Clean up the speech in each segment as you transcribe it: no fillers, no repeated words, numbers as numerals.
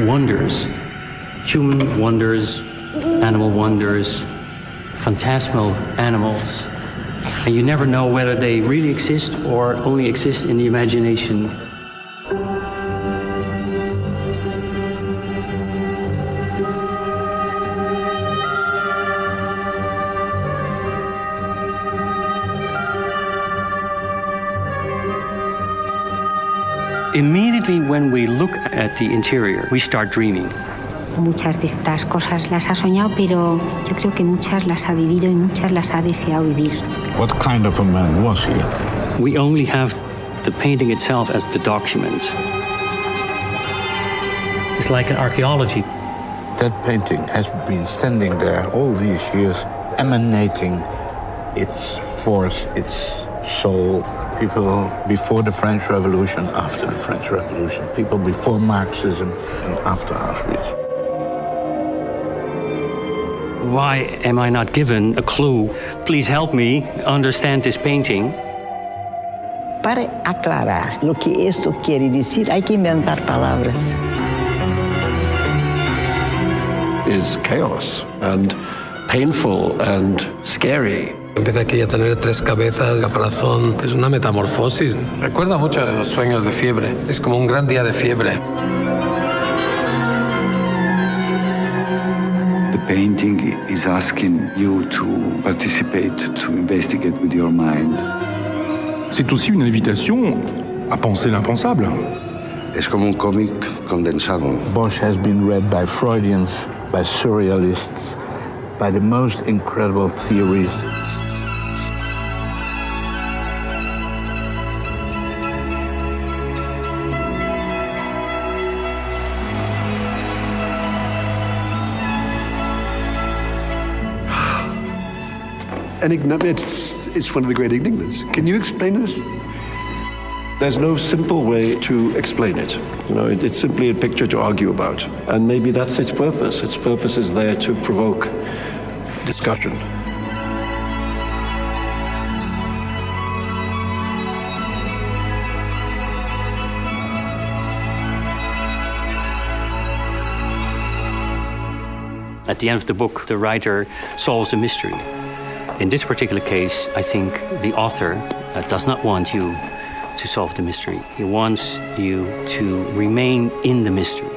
Wonders, human wonders, animal wonders, phantasmal animals, and you never know whether they really exist or only exist in the imagination. Immediately when we look at the interior, we start dreaming. Muchas de estas cosas las ha soñado, pero yo creo que muchas las ha vivido y muchas las ha deseado vivir. What kind of a man was he? We only have the painting itself as the document. It's like an archaeology. That painting has been standing there all these years, emanating its force, its soul. People before the French Revolution, after the French Revolution, people before Marxism and after Auschwitz. Why am I not given a clue? Please help me understand this painting. Para aclarar lo que esto quiere decir, hay que inventar palabras. Is chaos and painful and scary. Empieza aquí a tener 3 cabezas, caparazón. Es una metamorfosis. Recuerda mucho a los sueños de fiebre. Es como un gran día de fiebre. The painting is asking you to participate, to investigate with your mind. C'est aussi une invitation à penser l'impensable. Es como un cómic condensado. Bosch has been read by Freudians, by surrealists, by the most incredible theories. It's one of the great enigmas. Can you explain this? There's no simple way to explain it. You know, it's simply a picture to argue about. And maybe that's its purpose. Its purpose is there to provoke discussion. At the end of the book, the writer solves a mystery. In this particular case, I think the author does not want you to solve the mystery. He wants you to remain in the mystery.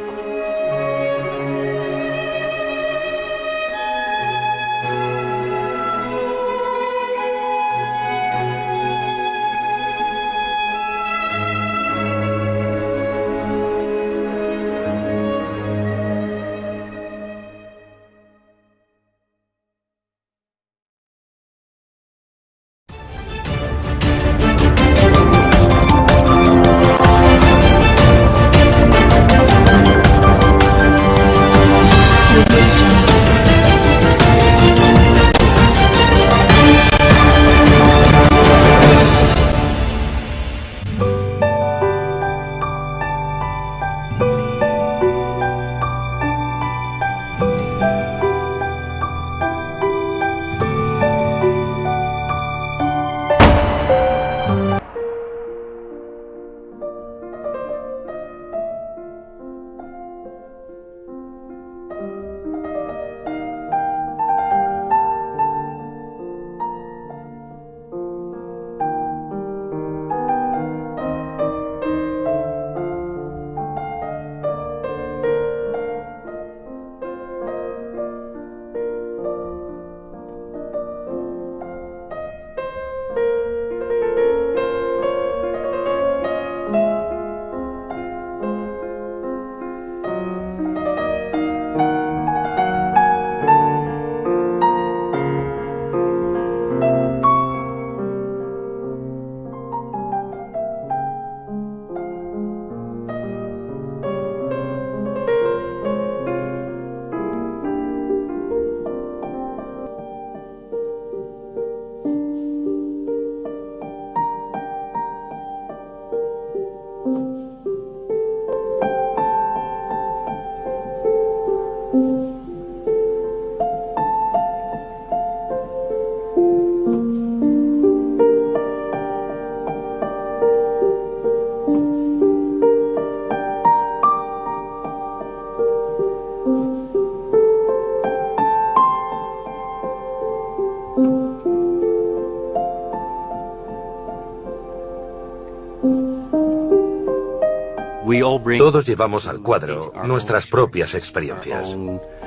Todos llevamos al cuadro nuestras propias experiencias,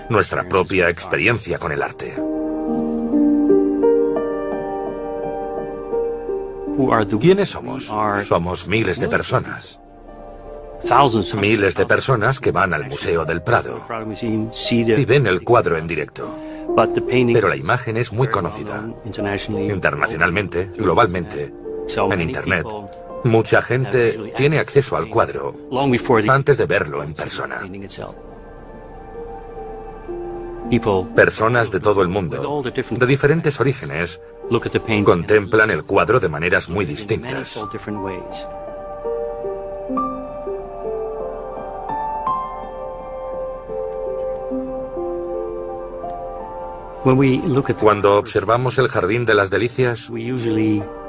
nuestra propia experiencia con el arte. ¿Quiénes somos? Somos miles de personas. Miles de personas que van al Museo del Prado y ven el cuadro en directo. Pero la imagen es muy conocida. Internacionalmente, globalmente, en Internet. Mucha gente tiene acceso al cuadro antes de verlo en persona. Personas de todo el mundo, de diferentes orígenes, contemplan el cuadro de maneras muy distintas. Cuando observamos el Jardín de las Delicias,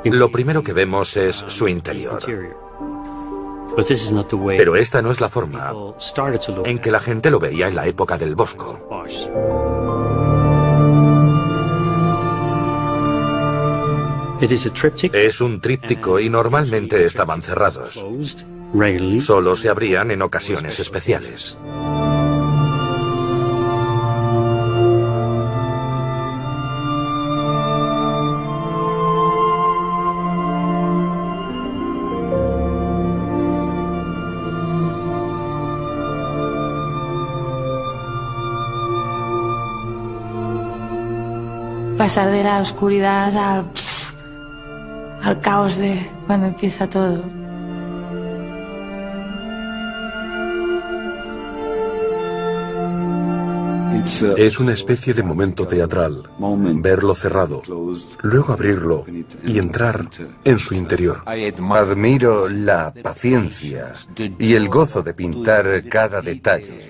lo primero que vemos es su interior. Pero esta no es la forma en que la gente lo veía en la época del Bosco. Es un tríptico y normalmente estaban cerrados. Solo se abrían en ocasiones especiales. Pasar de la oscuridad al caos de cuando empieza todo. Es una especie de momento teatral, verlo cerrado, luego abrirlo y entrar en su interior. Admiro la paciencia y el gozo de pintar cada detalle.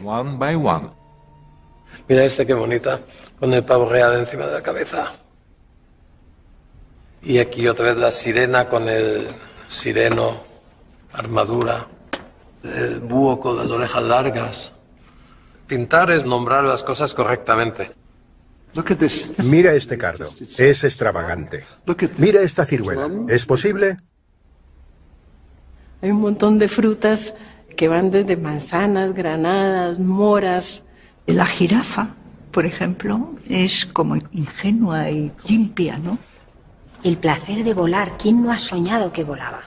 Mira esta qué bonita, con el pavo real encima de la cabeza. Y aquí otra vez la sirena con el sireno, armadura, el búho con las orejas largas. Pintar es nombrar las cosas correctamente. Mira este cardo, es extravagante. Mira esta ciruela, ¿es posible? Hay un montón de frutas que van desde manzanas, granadas, moras. La jirafa, por ejemplo, es como ingenua y limpia, ¿no? El placer de volar. ¿Quién no ha soñado que volaba?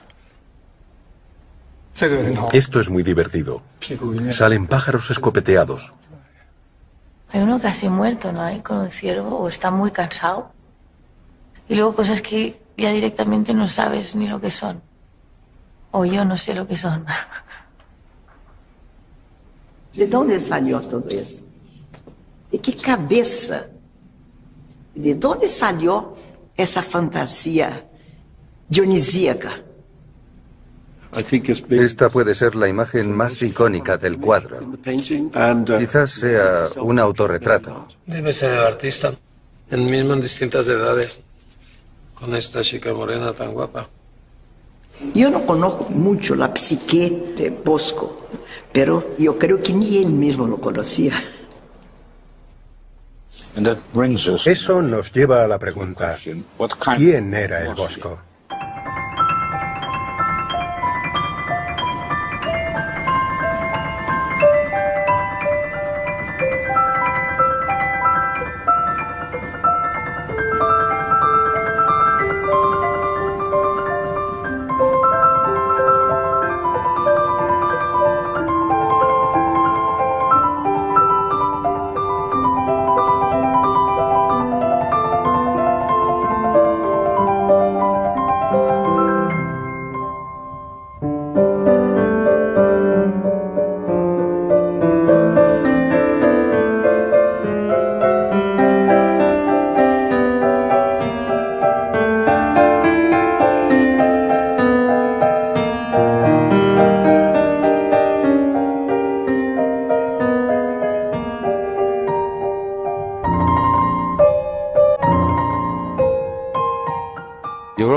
Esto es muy divertido. Salen pájaros escopeteados. Hay uno casi muerto, ¿no? Hay con un ciervo o está muy cansado. Y luego cosas que ya directamente no sabes ni lo que son. O yo no sé lo que son. ¿De dónde salió todo eso? ¿De qué cabeza? ¿De dónde salió esa fantasía dionisíaca? Esta puede ser la imagen más icónica del cuadro. Quizás sea un autorretrato. Debe ser el artista, mismo en distintas edades, con esta chica morena tan guapa. Yo no conozco mucho la psique de Bosco, pero yo creo que ni él mismo lo conocía. Eso nos lleva a la pregunta, ¿quién era el Bosco?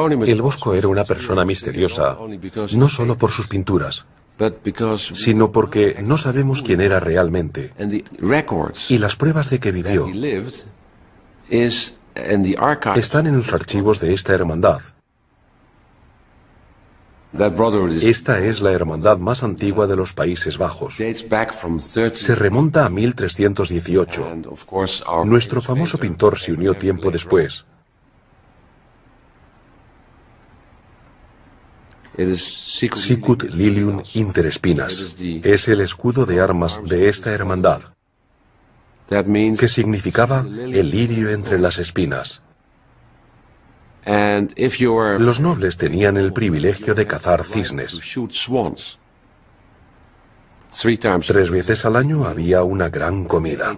El Bosco era una persona misteriosa, no solo por sus pinturas, sino porque no sabemos quién era realmente. Y las pruebas de que vivió están en los archivos de esta hermandad. Esta es la hermandad más antigua de los Países Bajos. Se remonta a 1318. Nuestro famoso pintor se unió tiempo después. Sicut Lilium Inter Spinas es el escudo de armas de esta hermandad, que significaba el lirio entre las espinas. Los nobles tenían el privilegio de cazar cisnes. 3 veces al año había una gran comida,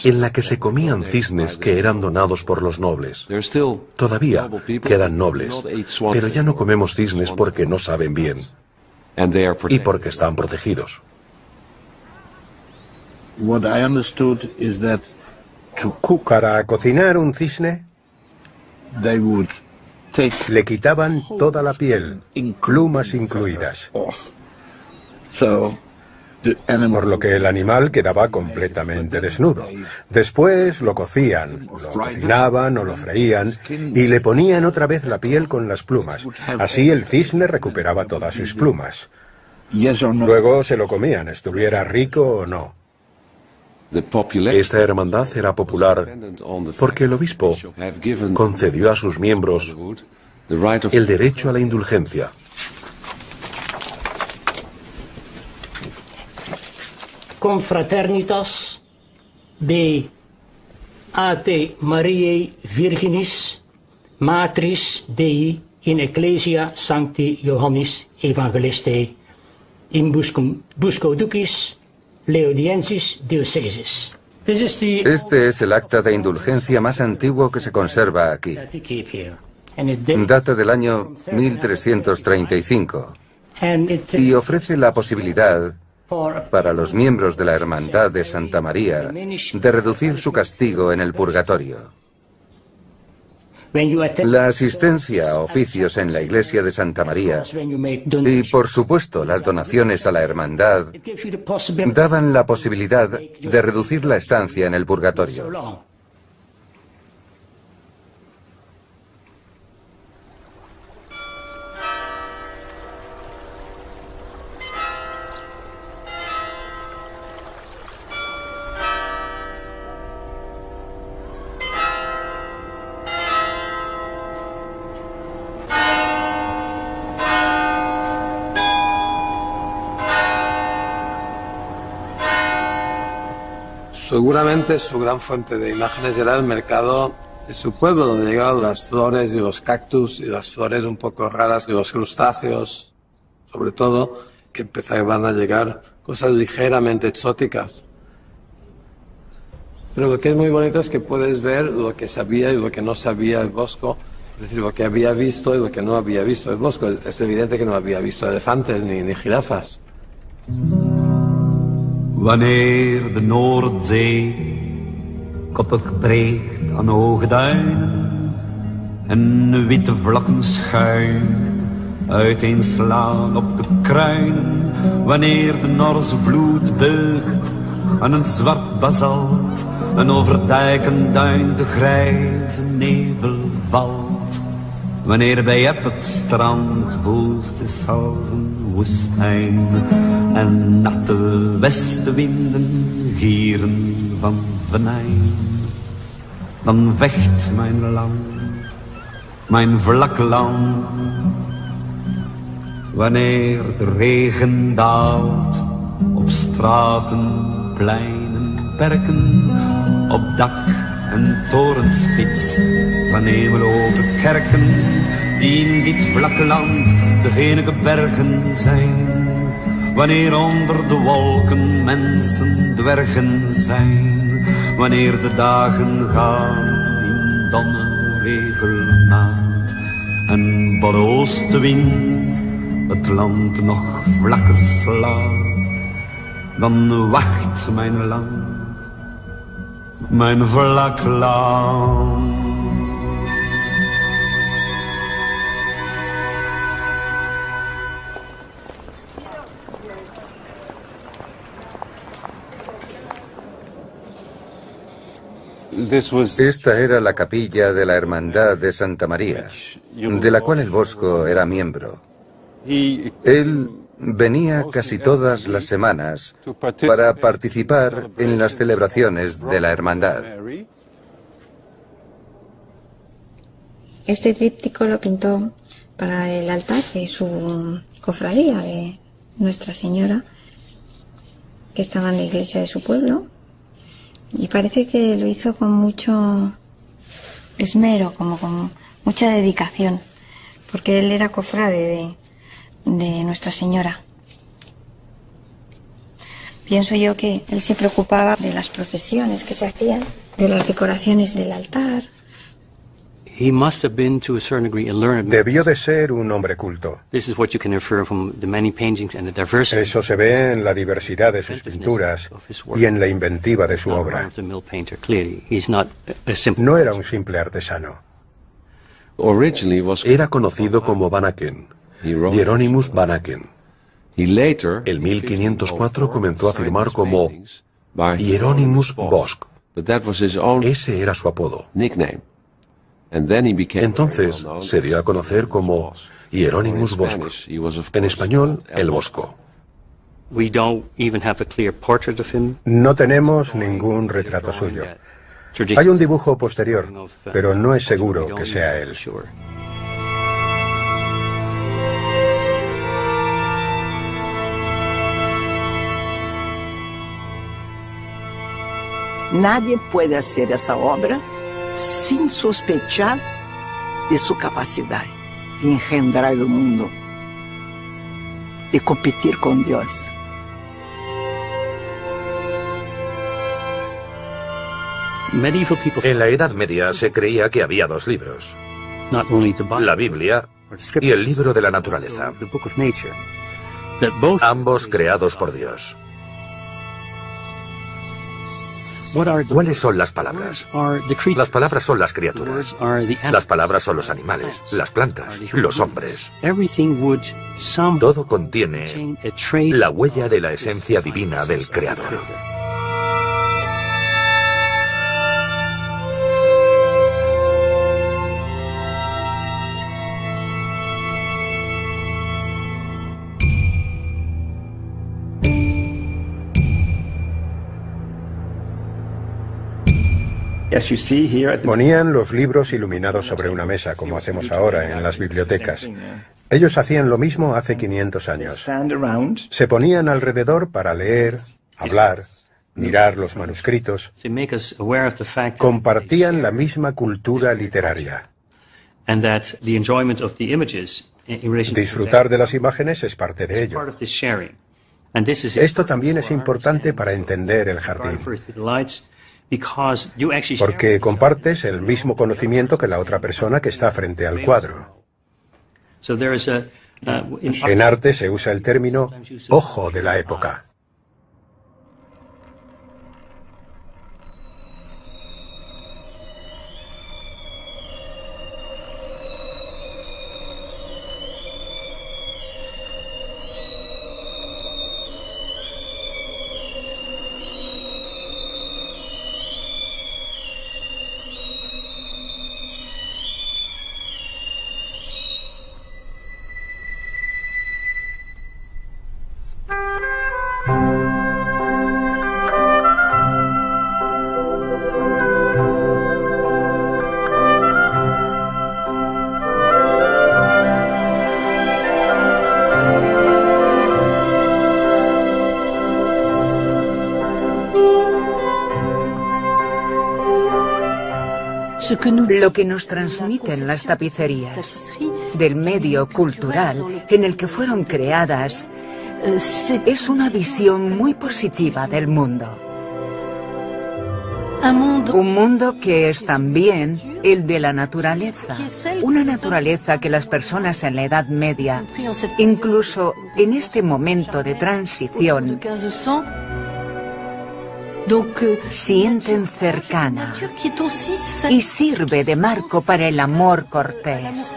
en la que se comían cisnes que eran donados por los nobles. Todavía quedan nobles, pero ya no comemos cisnes porque no saben bien y porque están protegidos. Para cocinar un cisne, le quitaban toda la piel, plumas incluidas. Por lo que el animal quedaba completamente desnudo. Después lo cocían, lo cocinaban o lo freían y le ponían otra vez la piel con las plumas. Así el cisne recuperaba todas sus plumas. Luego se lo comían, estuviera rico o no. Esta hermandad era popular porque el obispo concedió a sus miembros el derecho a la indulgencia. Confraternitas Beate Mariae Virginis Matris Dei in Ecclesia Sancti Johannis Evangeliste in Busco Ducis Leodiensis Diocesis. Este es el acta de indulgencia más antiguo que se conserva aquí. Data del año 1335 y ofrece la posibilidad para los miembros de la Hermandad de Santa María de reducir su castigo en el purgatorio. La asistencia a oficios en la iglesia de Santa María y, por supuesto, las donaciones a la hermandad daban la posibilidad de reducir la estancia en el purgatorio. Seguramente su gran fuente de imágenes era el mercado de su pueblo, donde llegaban las flores y los cactus y las flores un poco raras y los crustáceos, sobre todo, que empezaban a llegar cosas ligeramente exóticas. Pero lo que es muy bonito es que puedes ver lo que sabía y lo que no sabía el Bosco, es decir, lo que había visto y lo que no había visto el Bosco. Es evidente que no había visto elefantes ni jirafas. Wanneer de Noordzee koppig breekt aan hoge duinen en witte vlakken schuin uiteenslaan op de kruinen, wanneer de Norse vloed beugt aan een zwart basalt en over dijk en duin de grijze nevel valt, wanneer bij het strand woest is als een woestijn en natte westenwinden gieren van venijn, dan vecht mijn land, mijn vlak land. Wanneer de regen daalt op straten, pleinen, perken, op dak en torenspits, wanneer we over kerken die in dit vlakke land de enige bergen zijn. Wanneer onder de wolken mensen dwergen zijn, wanneer de dagen gaan in domme regelmaat en voor de oostenwind het land nog vlakker slaat, dan wacht mijn land, mijn vlak land. Esta era la capilla de la Hermandad de Santa María, de la cual el Bosco era miembro. Él venía casi todas las semanas para participar en las celebraciones de la hermandad. Este tríptico lo pintó para el altar de su cofradía de Nuestra Señora, que estaba en la iglesia de su pueblo, y parece que lo hizo con mucho esmero, como con mucha dedicación, porque él era cofrade de Nuestra Señora. Pienso yo que él se preocupaba de las procesiones que se hacían, de las decoraciones del altar. Debió de ser un hombre culto. Eso se ve en la diversidad de sus pinturas y en la inventiva de su obra. No era un simple artesano. Era conocido como Van Aken, Hieronymus Van Aken. En 1504 comenzó a firmar como Hieronymus Bosch. Ese era su apodo. Entonces se dio a conocer como Hieronymus Bosco. En español, el Bosco. No tenemos ningún retrato suyo. Hay un dibujo posterior, pero no es seguro que sea él. Nadie puede hacer esa obra sin sospechar de su capacidad de engendrar el mundo, de competir con Dios. En la Edad Media se creía que había dos libros, la Biblia y el libro de la naturaleza, ambos creados por Dios. ¿Cuáles son las palabras? Las palabras son las criaturas. Las palabras son los animales, las plantas, los hombres. Todo contiene la huella de la esencia divina del Creador. Ponían los libros iluminados sobre una mesa, como hacemos ahora en las bibliotecas. Ellos hacían lo mismo hace 500 años. Se ponían alrededor para leer, hablar, mirar los manuscritos. Compartían la misma cultura literaria. Disfrutar de las imágenes es parte de ello. Esto también es importante para entender el jardín, porque compartes el mismo conocimiento que la otra persona que está frente al cuadro. En arte se usa el término ojo de la época. Lo que nos transmiten las tapicerías del medio cultural en el que fueron creadas es una visión muy positiva del mundo. Un mundo que es también el de la naturaleza, una naturaleza que las personas en la Edad Media, incluso en este momento de transición, sienten cercana y sirve de marco para el amor cortés.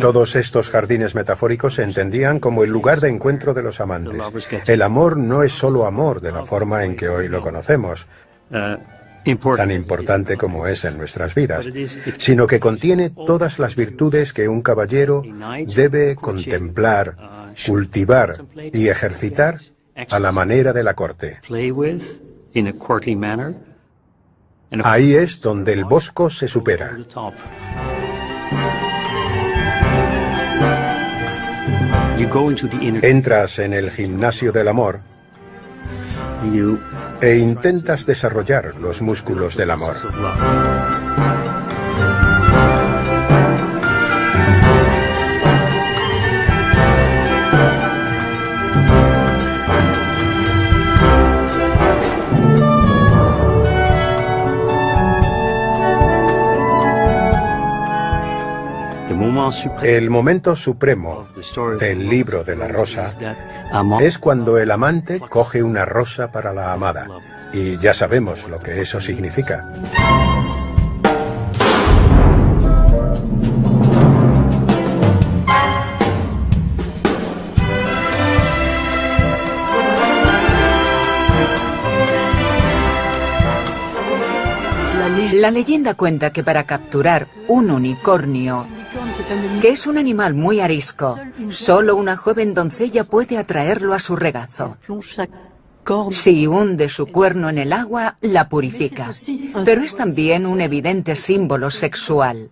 Todos estos jardines metafóricos se entendían como el lugar de encuentro de los amantes. El amor no es solo amor de la forma en que hoy lo conocemos, tan importante como es en nuestras vidas, sino que contiene todas las virtudes que un caballero debe contemplar, cultivar y ejercitar a la manera de la corte. Ahí es donde el Bosco se supera. Entras en el gimnasio del amor e intentas desarrollar los músculos del amor. El momento supremo del libro de la rosa es cuando el amante coge una rosa para la amada, y ya sabemos lo que eso significa. La leyenda cuenta que para capturar un unicornio, que es un animal muy arisco, solo una joven doncella puede atraerlo a su regazo. Si hunde su cuerno en el agua, la purifica. Pero es también un evidente símbolo sexual.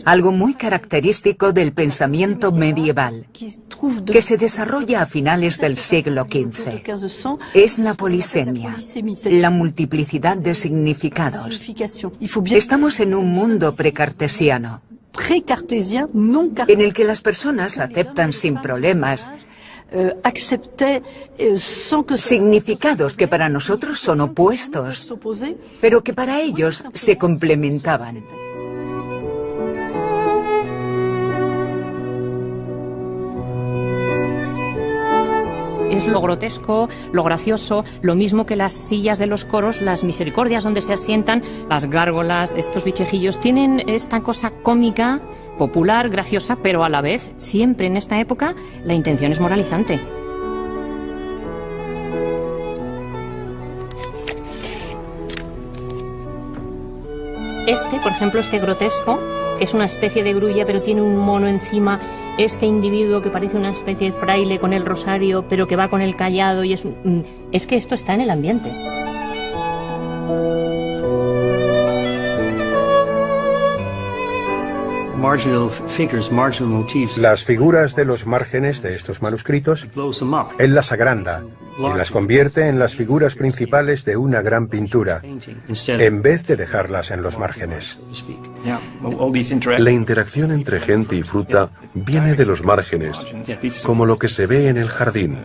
Algo muy característico del pensamiento medieval, que se desarrolla a finales del siglo XV. Es la polisemia, la multiplicidad de significados. Estamos en un mundo precartesiano, en el que las personas aceptan sin problemas significados que para nosotros son opuestos, pero que para ellos se complementaban. Es lo grotesco, lo gracioso, lo mismo que las sillas de los coros, las misericordias donde se asientan, las gárgolas, estos bichejillos, tienen esta cosa cómica, popular, graciosa, pero a la vez, siempre en esta época, la intención es moralizante. Por ejemplo, este grotesco, que es una especie de grulla, pero tiene un mono encima. Este individuo que parece una especie de fraile con el rosario, pero que va con el cayado, y es que esto está en el ambiente. Las figuras de los márgenes de estos manuscritos, él las agranda y las convierte en las figuras principales de una gran pintura, en vez de dejarlas en los márgenes. La interacción entre gente y fruta viene de los márgenes, como lo que se ve en el jardín.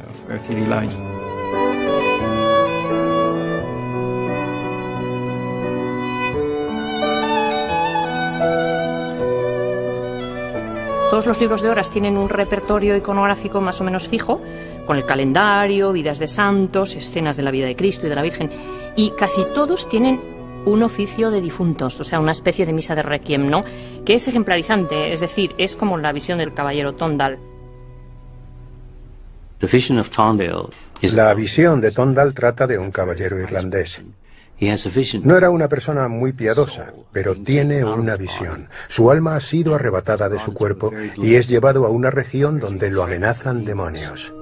Todos los libros de horas tienen un repertorio iconográfico más o menos fijo, con el calendario, vidas de santos, escenas de la vida de Cristo y de la Virgen, y casi todos tienen un oficio de difuntos, o sea, una especie de misa de requiem, ¿no? Que es ejemplarizante, es decir, es como la visión del caballero Tondal. La visión de Tondal trata de un caballero irlandés. No era una persona muy piadosa, pero tiene una visión. Su alma ha sido arrebatada de su cuerpo y es llevado a una región donde lo amenazan demonios.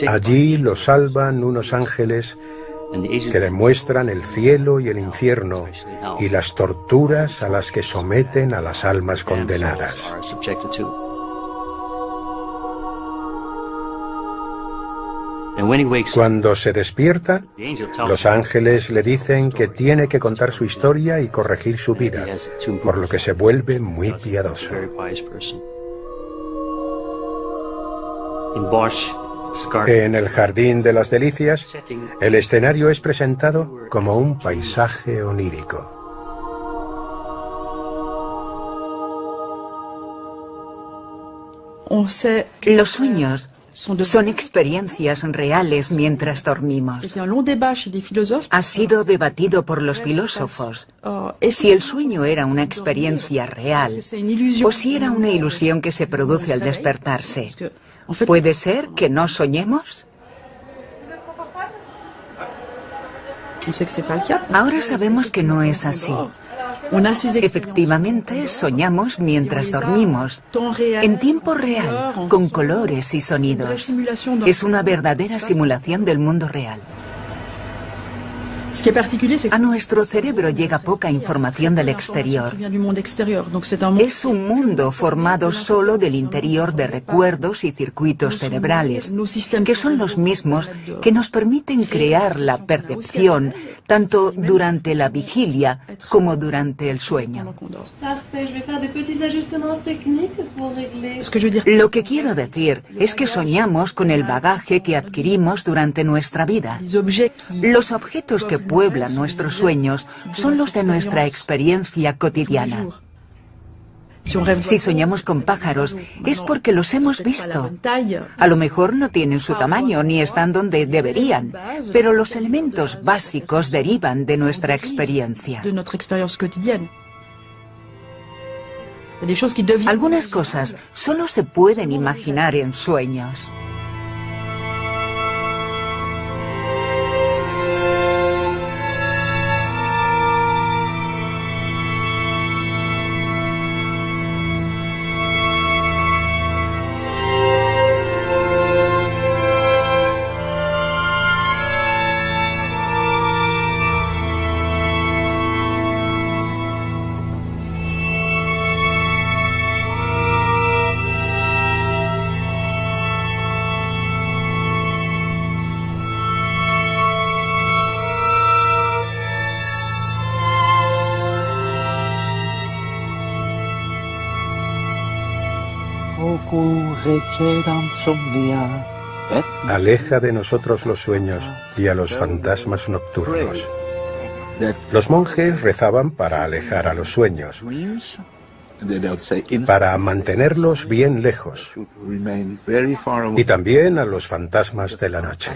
Allí lo salvan unos ángeles que le muestran el cielo y el infierno y las torturas a las que someten a las almas condenadas. Cuando se despierta, los ángeles le dicen que tiene que contar su historia y corregir su vida, por lo que se vuelve muy piadoso. En el Jardín de las Delicias, el escenario es presentado como un paisaje onírico. Los sueños Son experiencias reales mientras dormimos. Ha sido debatido por los filósofos si el sueño era una experiencia real o si era una ilusión que se produce al despertarse. ¿Puede ser que no soñemos? Ahora sabemos que no es así. Efectivamente, soñamos mientras dormimos, en tiempo real, con colores y sonidos. Es una verdadera simulación del mundo real. A nuestro cerebro llega poca información del exterior. Es un mundo formado solo del interior de recuerdos y circuitos cerebrales, que son los mismos que nos permiten crear la percepción tanto durante la vigilia como durante el sueño. Lo que quiero decir es que soñamos con el bagaje que adquirimos durante nuestra vida. Los objetos que pueblan nuestros sueños son los de nuestra experiencia cotidiana. Si soñamos con pájaros, es porque los hemos visto. A lo mejor no tienen su tamaño ni están donde deberían, pero los elementos básicos derivan de nuestra experiencia. Algunas cosas solo se pueden imaginar en sueños. Aleja de nosotros los sueños y a los fantasmas nocturnos. Los monjes rezaban para alejar a los sueños, para mantenerlos bien lejos, y también a los fantasmas de la noche.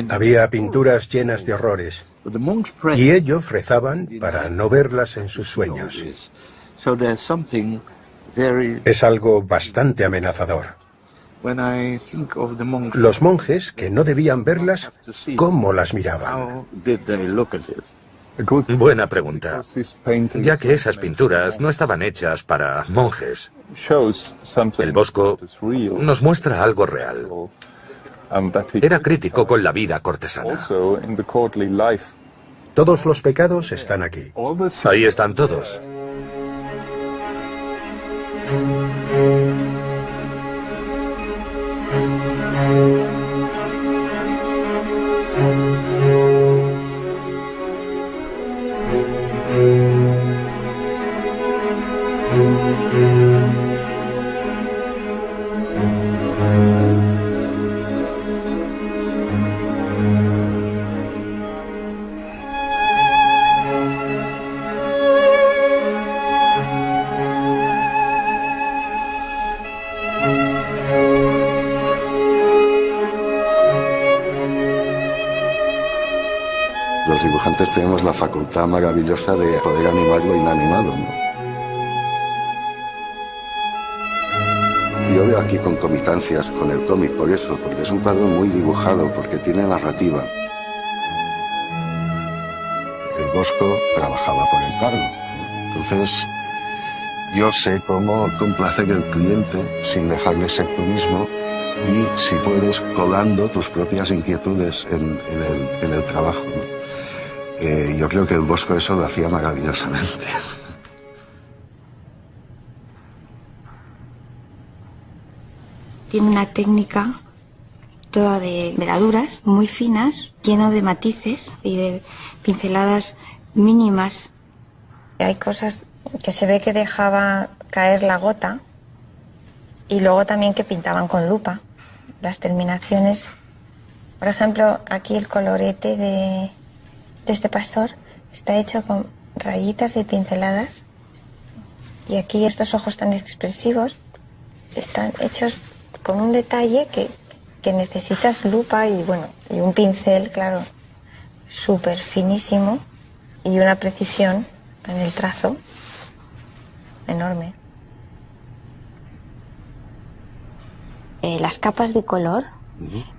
Había pinturas llenas de horrores, y ellos rezaban para no verlas en sus sueños. Es algo bastante amenazador. Los monjes, que no debían verlas, ¿cómo las miraban? Buena pregunta, ya que esas pinturas no estaban hechas para monjes. El Bosco nos muestra algo real. Era crítico con la vida cortesana. Todos los pecados están aquí. Ahí están todos. Los dibujantes tenemos la facultad maravillosa de poder animar lo inanimado, ¿no? Yo veo aquí concomitancias con el cómic por eso, porque es un cuadro muy dibujado, porque tiene narrativa. El Bosco trabajaba por encargo, entonces yo sé cómo complacer al cliente sin dejar de ser tú mismo y, si puedes, colando tus propias inquietudes en el trabajo, ¿no? Yo creo que el Bosco eso lo hacía maravillosamente. Tiene una técnica toda de veladuras muy finas, lleno de matices y de pinceladas mínimas. Hay cosas que se ve que dejaba caer la gota y luego también que pintaban con lupa. Las terminaciones, por ejemplo, aquí el colorete de este pastor está hecho con rayitas de pinceladas y aquí estos ojos tan expresivos están hechos con un detalle que necesitas lupa y un pincel, claro, súper finísimo y una precisión en el trazo enorme. Las capas de color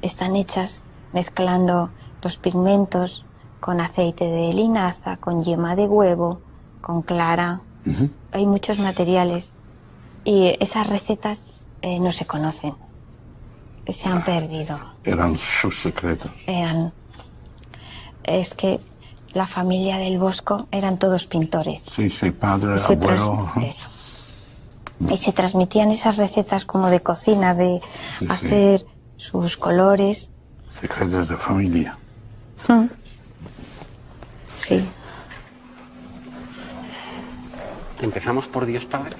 están hechas mezclando los pigmentos con aceite de linaza, con yema de huevo, con clara. Hay muchos materiales y esas recetas no se conocen, se han perdido. Eran sus secretos. Es que la familia del Bosco eran todos pintores. Sí, padre, abuelo. Eso. Y se transmitían esas recetas como de cocina, de hacer sus colores. Secretos de familia. Sí. ¿Empezamos por Dios Padre?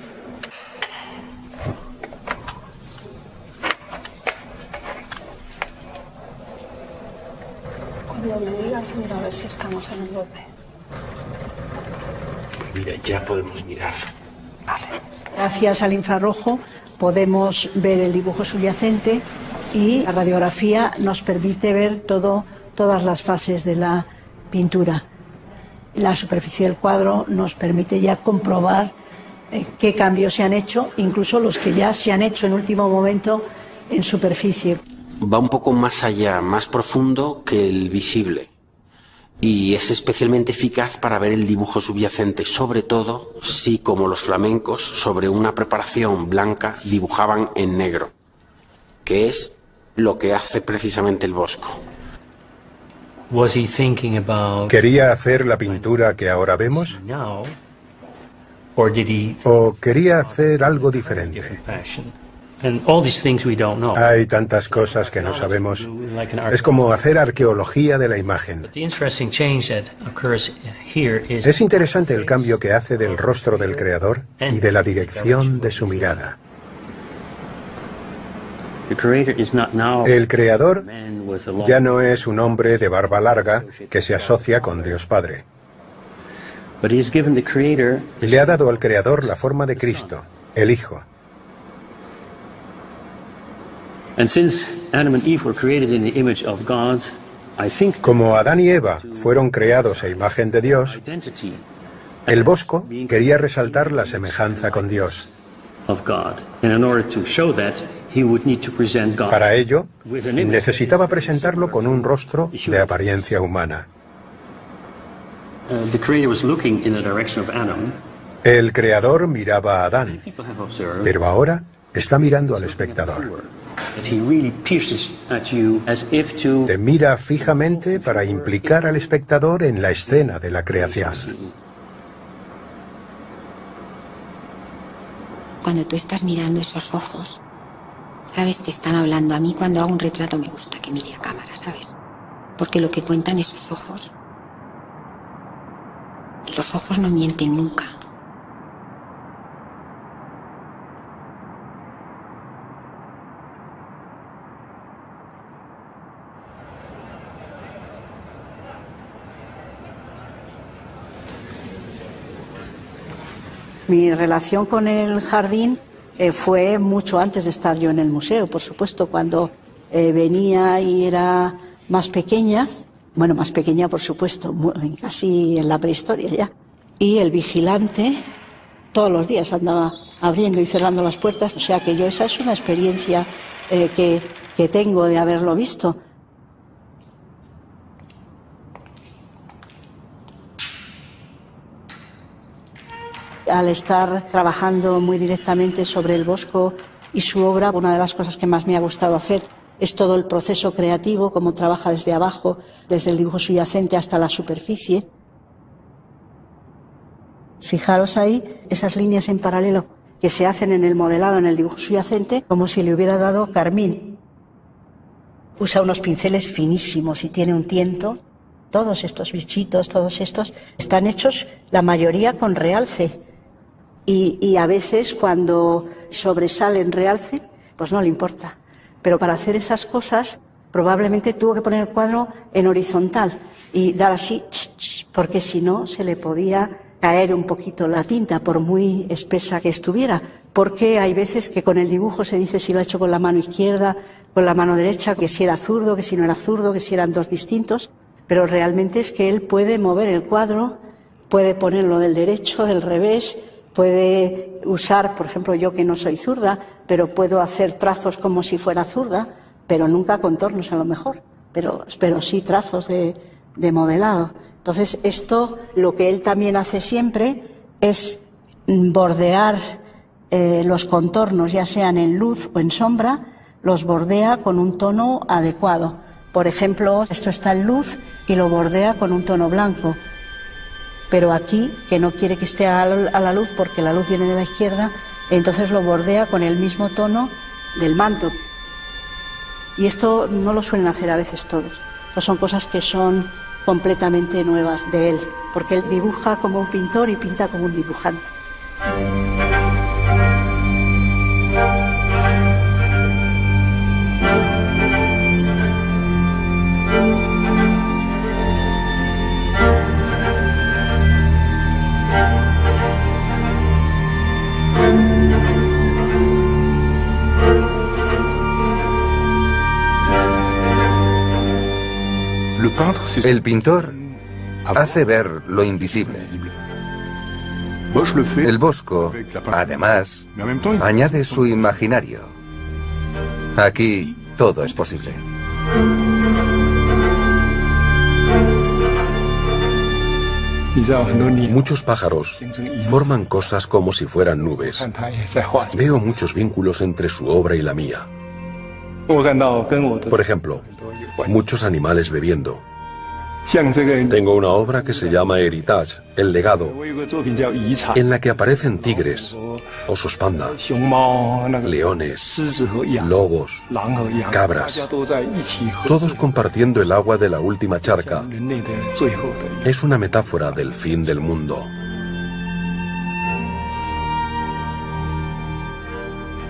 Cuando me digas, mira a ver si estamos en el golpe. Mira, ya podemos mirar. Vale. Gracias al infrarrojo podemos ver el dibujo subyacente y la radiografía nos permite ver todas las fases de la pintura. La superficie del cuadro nos permite ya comprobar qué cambios se han hecho, incluso los que ya se han hecho en último momento en superficie. Va un poco más allá, más profundo que el visible. Y es especialmente eficaz para ver el dibujo subyacente, sobre todo si, como los flamencos, sobre una preparación blanca dibujaban en negro, que es lo que hace precisamente el Bosco. ¿Quería hacer la pintura que ahora vemos? ¿O quería hacer algo diferente? Hay tantas cosas que no sabemos. Es como hacer arqueología de la imagen. Es interesante el cambio que hace del rostro del creador y de la dirección de su mirada. El creador ya no es un hombre de barba larga que se asocia con Dios Padre. Le ha dado al creador la forma de Cristo, el Hijo. Como Adán y Eva fueron creados a imagen de Dios, el Bosco quería resaltar la semejanza con Dios. Para ello, necesitaba presentarlo con un rostro de apariencia humana. El creador miraba a Adán, pero ahora está mirando al espectador. Te mira fijamente para implicar al espectador en la escena de la creación. Cuando tú estás mirando esos ojos, ¿sabes? Te están hablando. A mí cuando hago un retrato me gusta que mire a cámara, ¿sabes? Porque lo que cuentan esos ojos, los ojos no mienten nunca. Mi relación con el jardín fue mucho antes de estar yo en el museo, por supuesto, cuando venía y era más pequeña, bueno, más pequeña por supuesto, casi en la prehistoria ya, y el vigilante todos los días andaba abriendo y cerrando las puertas, o sea que yo esa es una experiencia que tengo de haberlo visto. Al estar trabajando muy directamente sobre el Bosco y su obra, una de las cosas que más me ha gustado hacer es todo el proceso creativo, cómo trabaja desde abajo, desde el dibujo subyacente hasta la superficie. Fijaros ahí esas líneas en paralelo que se hacen en el modelado, en el dibujo subyacente, como si le hubiera dado carmín. Usa unos pinceles finísimos y tiene un tiento. Todos estos bichitos, todos estos, están hechos la mayoría con realce. Y a veces cuando sobresale en realce, pues no le importa. Pero para hacer esas cosas, probablemente tuvo que poner el cuadro en horizontal y dar así, porque si no se le podía caer un poquito la tinta, por muy espesa que estuviera, porque hay veces que con el dibujo se dice si lo ha hecho con la mano izquierda, con la mano derecha, que si era zurdo, que si no era zurdo, que si eran dos distintos, pero realmente es que él puede mover el cuadro, puede ponerlo del derecho, del revés, puede usar, por ejemplo, yo que no soy zurda, pero puedo hacer trazos como si fuera zurda, pero nunca contornos a lo mejor, pero sí trazos de modelado. Entonces, esto, lo que él también hace siempre es bordear los contornos, ya sean en luz o en sombra, los bordea con un tono adecuado. Por ejemplo, esto está en luz y lo bordea con un tono blanco. Pero aquí, que no quiere que esté a la luz porque la luz viene de la izquierda, entonces lo bordea con el mismo tono del manto. Y esto no lo suelen hacer a veces todos. Estas son cosas que son completamente nuevas de él, porque él dibuja como un pintor y pinta como un dibujante. El pintor hace ver lo invisible. El Bosco, además, añade su imaginario. Aquí todo es posible. Muchos pájaros forman cosas como si fueran nubes. Veo muchos vínculos entre su obra y la mía. Por ejemplo, muchos animales bebiendo. Tengo una obra que se llama Heritage, el legado, en la que aparecen tigres, osos panda, leones, lobos, cabras, todos compartiendo el agua de la última charca. Es una metáfora del fin del mundo.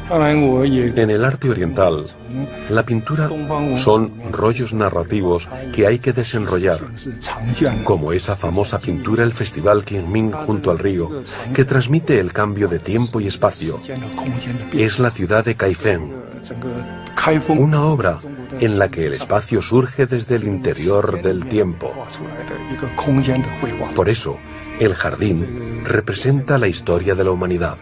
En el arte oriental, la pintura son rollos narrativos que hay que desenrollar, como esa famosa pintura El Festival Qingming junto al río, que transmite el cambio de tiempo y espacio. Es la ciudad de Kaifeng, una obra en la que el espacio surge desde el interior del tiempo. Por eso, el jardín representa la historia de la humanidad.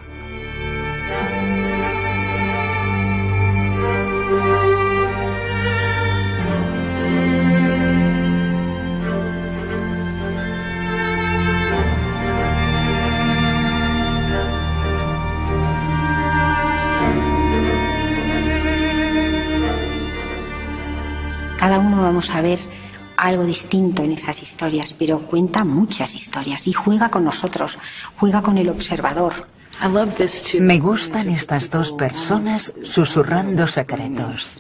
Cada uno vamos a ver algo distinto en esas historias, pero cuenta muchas historias y juega con nosotros, juega con el observador. Me gustan estas dos personas susurrando secretos.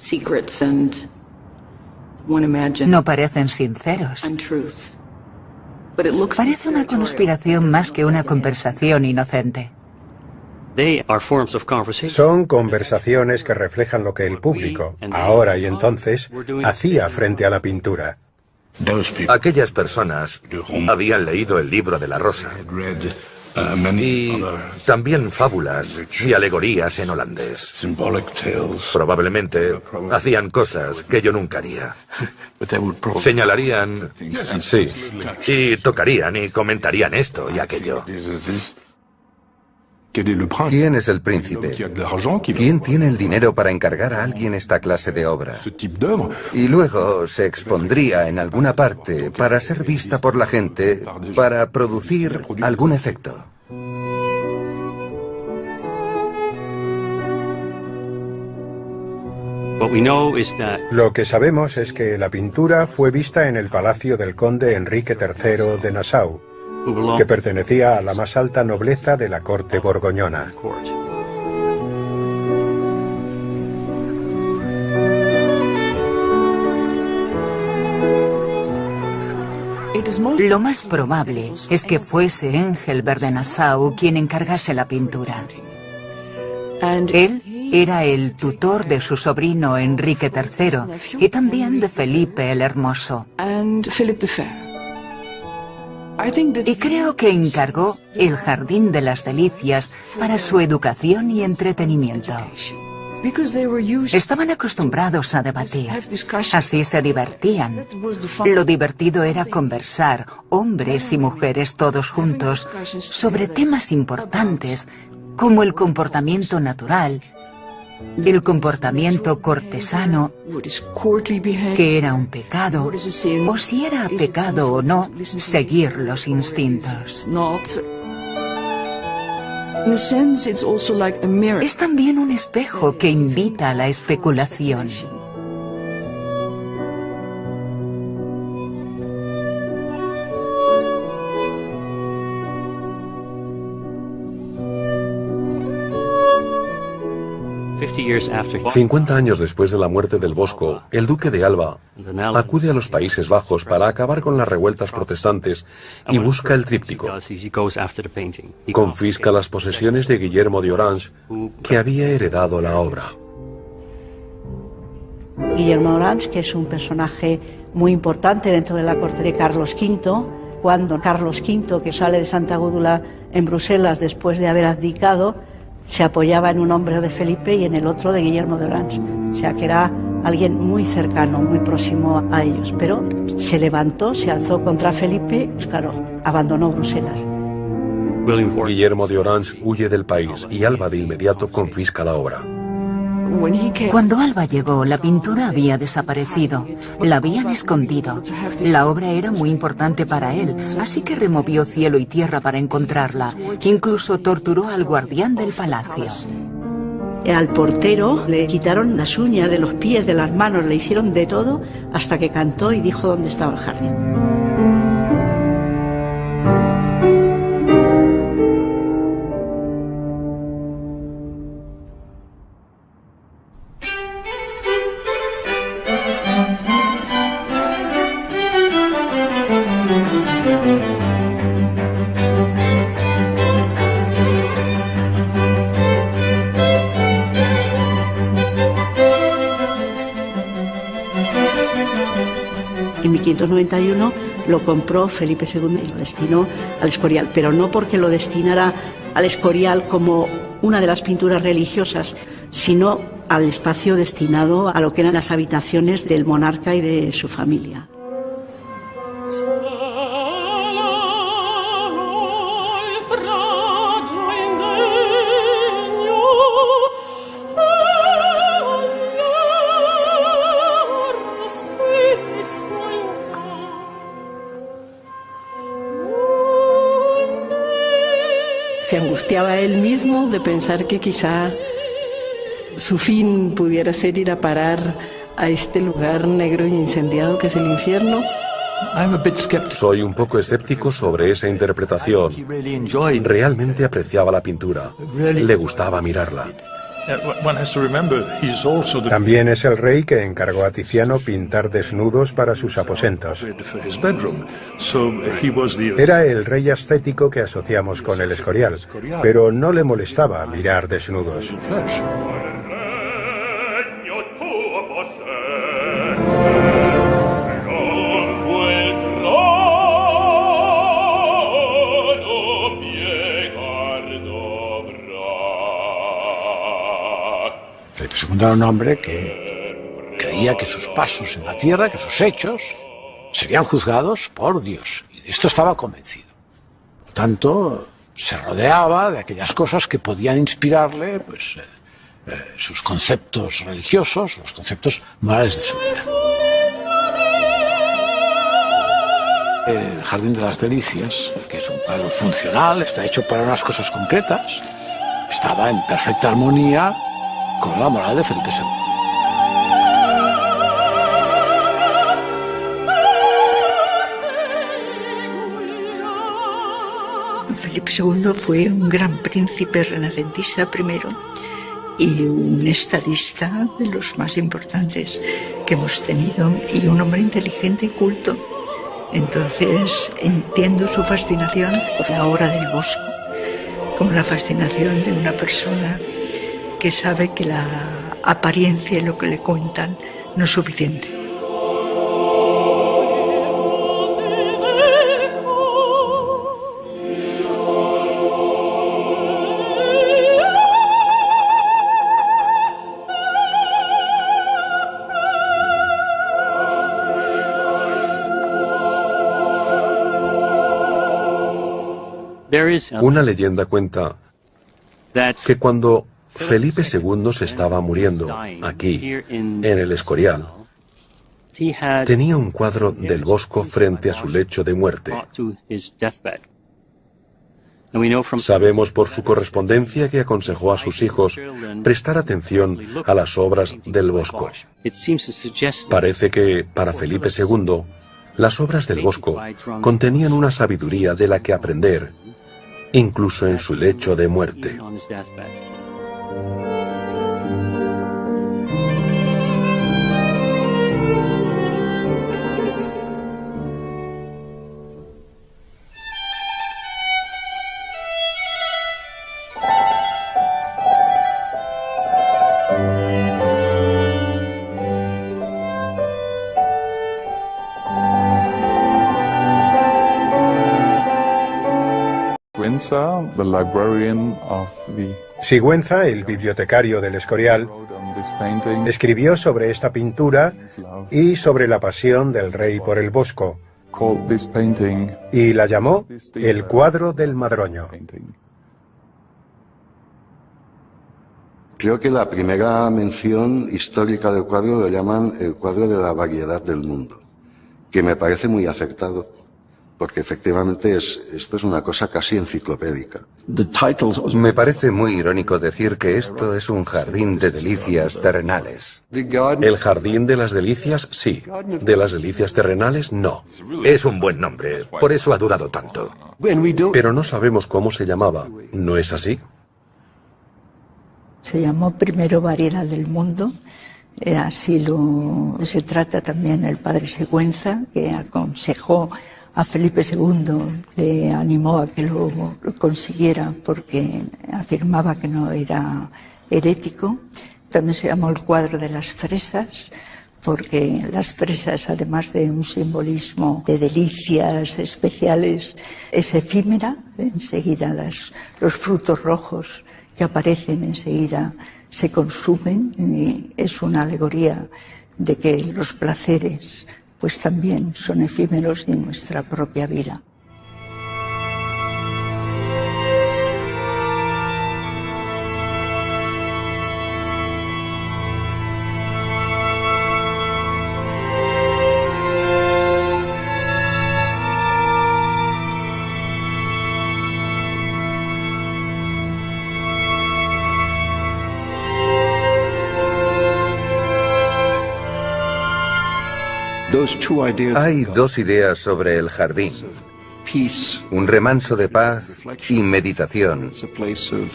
No parecen sinceros. Parece una conspiración más que una conversación inocente. Son conversaciones que reflejan lo que el público, ahora y entonces, hacía frente a la pintura. Aquellas personas habían leído el libro de la rosa y también fábulas y alegorías en holandés. Probablemente hacían cosas que yo nunca haría. Señalarían, sí, y tocarían y comentarían esto y aquello. ¿Quién es el príncipe? ¿Quién tiene el dinero para encargar a alguien esta clase de obra? Y luego se expondría en alguna parte para ser vista por la gente, para producir algún efecto. Lo que sabemos es que la pintura fue vista en el palacio del conde Enrique III de Nassau, que pertenecía a la más alta nobleza de la corte borgoñona. Lo más probable es que fuese Engelbert de Nassau quien encargase la pintura. Él era el tutor de su sobrino Enrique III y también de Felipe el Hermoso. Y creo que encargó el Jardín de las Delicias para su educación y entretenimiento. Estaban acostumbrados a debatir, así se divertían. Lo divertido era conversar, hombres y mujeres todos juntos, sobre temas importantes como el comportamiento natural, el comportamiento cortesano, que era un pecado, o si era pecado o no, seguir los instintos. Es también un espejo que invita a la especulación. $50 50 años después de la muerte del Bosco, el duque de Alba acude a los Países Bajos para acabar con las revueltas protestantes y busca el tríptico. Confisca las posesiones de Guillermo de Orange, que había heredado la obra. Guillermo de Orange, que es un personaje muy importante dentro de la corte de Carlos V, cuando Carlos V, que sale de Santa Gúdula en Bruselas después de haber abdicado, se apoyaba en un hombre de Felipe y en el otro de Guillermo de Orange. O sea que era alguien muy cercano, muy próximo a ellos. Pero se levantó, se alzó contra Felipe, pues claro, abandonó Bruselas. Guillermo de Orange huye del país y Alba de inmediato confisca la obra. Cuando Alba llegó, la pintura había desaparecido. La habían escondido. La obra era muy importante para él, así que removió cielo y tierra para encontrarla. Incluso torturó al guardián del palacio. Al portero le quitaron las uñas de los pies, de las manos, le hicieron de todo hasta que cantó y dijo dónde estaba el jardín. En 1591 lo compró Felipe II y lo destinó al Escorial, pero no porque lo destinara al Escorial como una de las pinturas religiosas, sino al espacio destinado a lo que eran las habitaciones del monarca y de su familia. Se angustiaba él mismo de pensar que quizá su fin pudiera ser ir a parar a este lugar negro y incendiado que es el infierno. Soy un poco escéptico sobre esa interpretación. Realmente apreciaba la pintura. Le gustaba mirarla. También es el rey que encargó a Tiziano pintar desnudos para sus aposentos. Era el rey ascético que asociamos con el Escorial, pero no le molestaba mirar desnudos. Felipe II era un hombre que creía que sus pasos en la tierra, que sus hechos, serían juzgados por Dios. Y de esto estaba convencido. Por tanto, se rodeaba de aquellas cosas que podían inspirarle pues, sus conceptos religiosos, los conceptos morales de su vida. El Jardín de las Delicias, que es un cuadro funcional, está hecho para unas cosas concretas, estaba en perfecta armonía con la moral de Felipe II. Felipe II fue un gran príncipe renacentista primero y un estadista de los más importantes que hemos tenido y un hombre inteligente y culto. Entonces entiendo su fascinación por la obra del Bosco, como la fascinación de una persona que sabe que la apariencia y lo que le cuentan no es suficiente. Una leyenda cuenta que cuando Felipe II se estaba muriendo aquí, en el Escorial, tenía un cuadro del Bosco frente a su lecho de muerte. Sabemos por su correspondencia que aconsejó a sus hijos prestar atención a las obras del Bosco. Parece que, para Felipe II, las obras del Bosco contenían una sabiduría de la que aprender, incluso en su lecho de muerte. Sigüenza, el bibliotecario del Escorial, escribió sobre esta pintura y sobre la pasión del rey por el Bosco, y la llamó el cuadro del Madroño. Creo que la primera mención histórica del cuadro lo llaman el cuadro de la variedad del mundo, que me parece muy acertado, porque efectivamente esto es una cosa casi enciclopédica. Me parece muy irónico decir que esto es un jardín de delicias terrenales. El jardín de las delicias, sí. De las delicias terrenales, no. Es un buen nombre, por eso ha durado tanto. Pero no sabemos cómo se llamaba, ¿no es así? Se llamó primero Variedad del Mundo, así se trata también el padre Sigüenza, que aconsejó a Felipe II, le animó a que lo consiguiera porque afirmaba que no era herético. También se llamó el cuadro de las fresas, porque las fresas, además de un simbolismo de delicias especiales, es efímera. Enseguida los frutos rojos que aparecen enseguida se consumen, y es una alegoría de que los placeres pues también son efímeros en nuestra propia vida. Hay dos ideas sobre el jardín: un remanso de paz y meditación,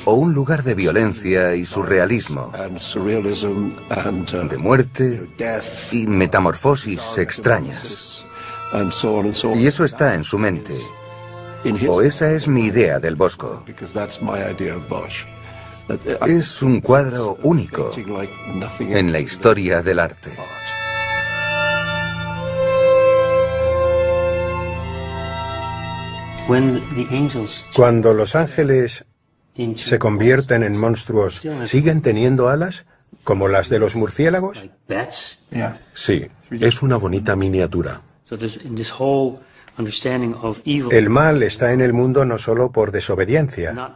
o un lugar de violencia y surrealismo, de muerte y metamorfosis extrañas. Y eso está en su mente, o esa es mi idea del Bosco. Es un cuadro único en la historia del arte. Cuando los ángeles se convierten en monstruos, ¿siguen teniendo alas, como las de los murciélagos? Sí, es una bonita miniatura. El mal está en el mundo no solo por desobediencia,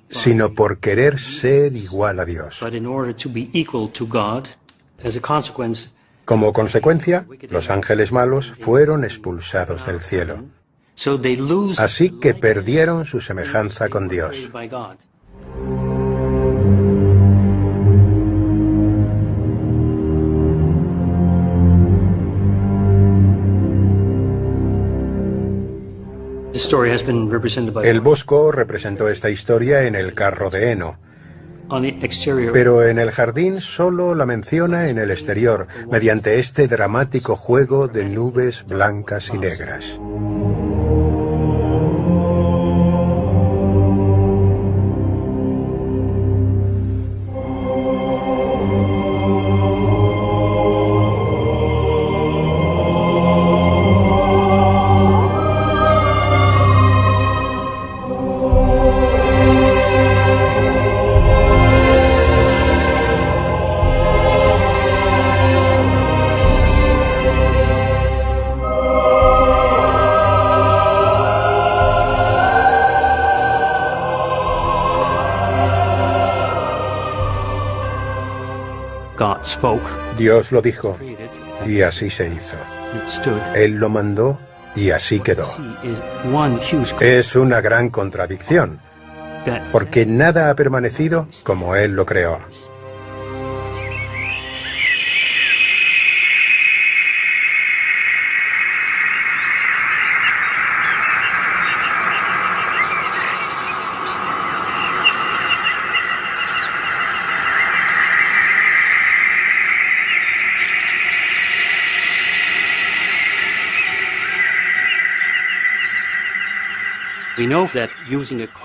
sino por querer ser igual a Dios. Como consecuencia, los ángeles malos fueron expulsados del cielo. Así que perdieron su semejanza con Dios. El Bosco representó esta historia en el carro de heno, pero en el jardín solo la menciona en el exterior, mediante este dramático juego de nubes blancas y negras. Dios lo dijo, y así se hizo. Él lo mandó, y así quedó. Es una gran contradicción, porque nada ha permanecido como Él lo creó.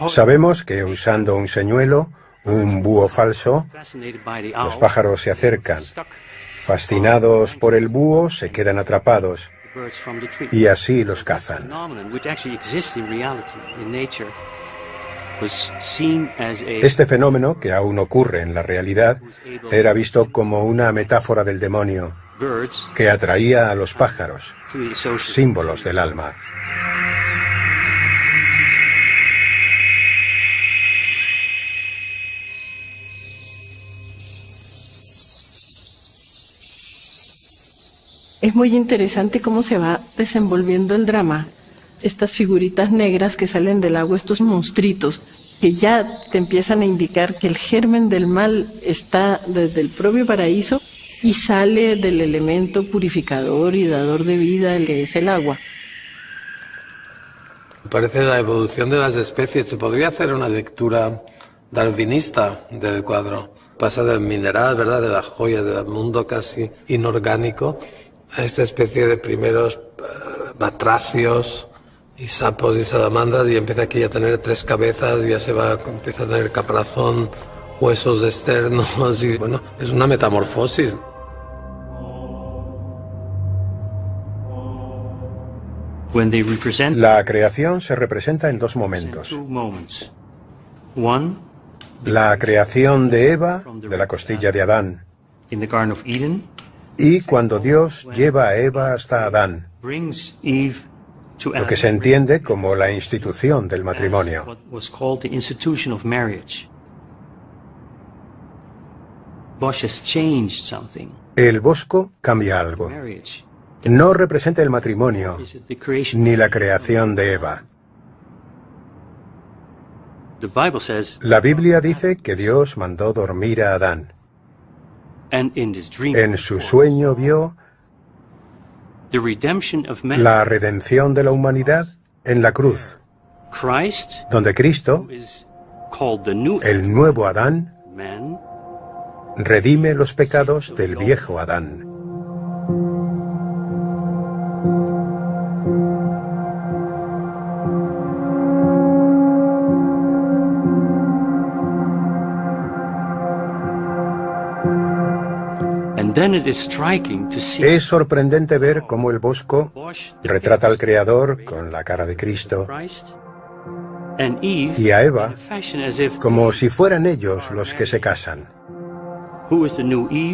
Sabemos que usando un señuelo, un búho falso, los pájaros se acercan. Fascinados por el búho, se quedan atrapados y así los cazan. Este fenómeno, que aún ocurre en la realidad, era visto como una metáfora del demonio que atraía a los pájaros, símbolos del alma. Es muy interesante cómo se va desenvolviendo el drama. Estas figuritas negras que salen del agua, estos monstruitos, que ya te empiezan a indicar que el germen del mal está desde el propio paraíso y sale del elemento purificador y dador de vida, que es el agua. Me parece la evolución de las especies. Se podría hacer una lectura darwinista del cuadro. Pasa del mineral, ¿verdad?, de la joya, del mundo casi inorgánico, a esta especie de primeros batracios y sapos y salamandras, y empieza aquí a tener 3 cabezas, ya empieza a tener caparazón, huesos externos, y bueno, es una metamorfosis. La creación se representa en 2 momentos. La creación de Eva, de la costilla de Adán, y cuando Dios lleva a Eva hasta Adán, lo que se entiende como la institución del matrimonio. El bosco cambia algo. No representa el matrimonio, ni la creación de Eva. La Biblia dice que Dios mandó dormir a Adán. En su sueño vio la redención de la humanidad en la cruz, donde Cristo, el nuevo Adán, redime los pecados del viejo Adán. Es sorprendente ver cómo el bosco retrata al Creador con la cara de Cristo y a Eva como si fueran ellos los que se casan.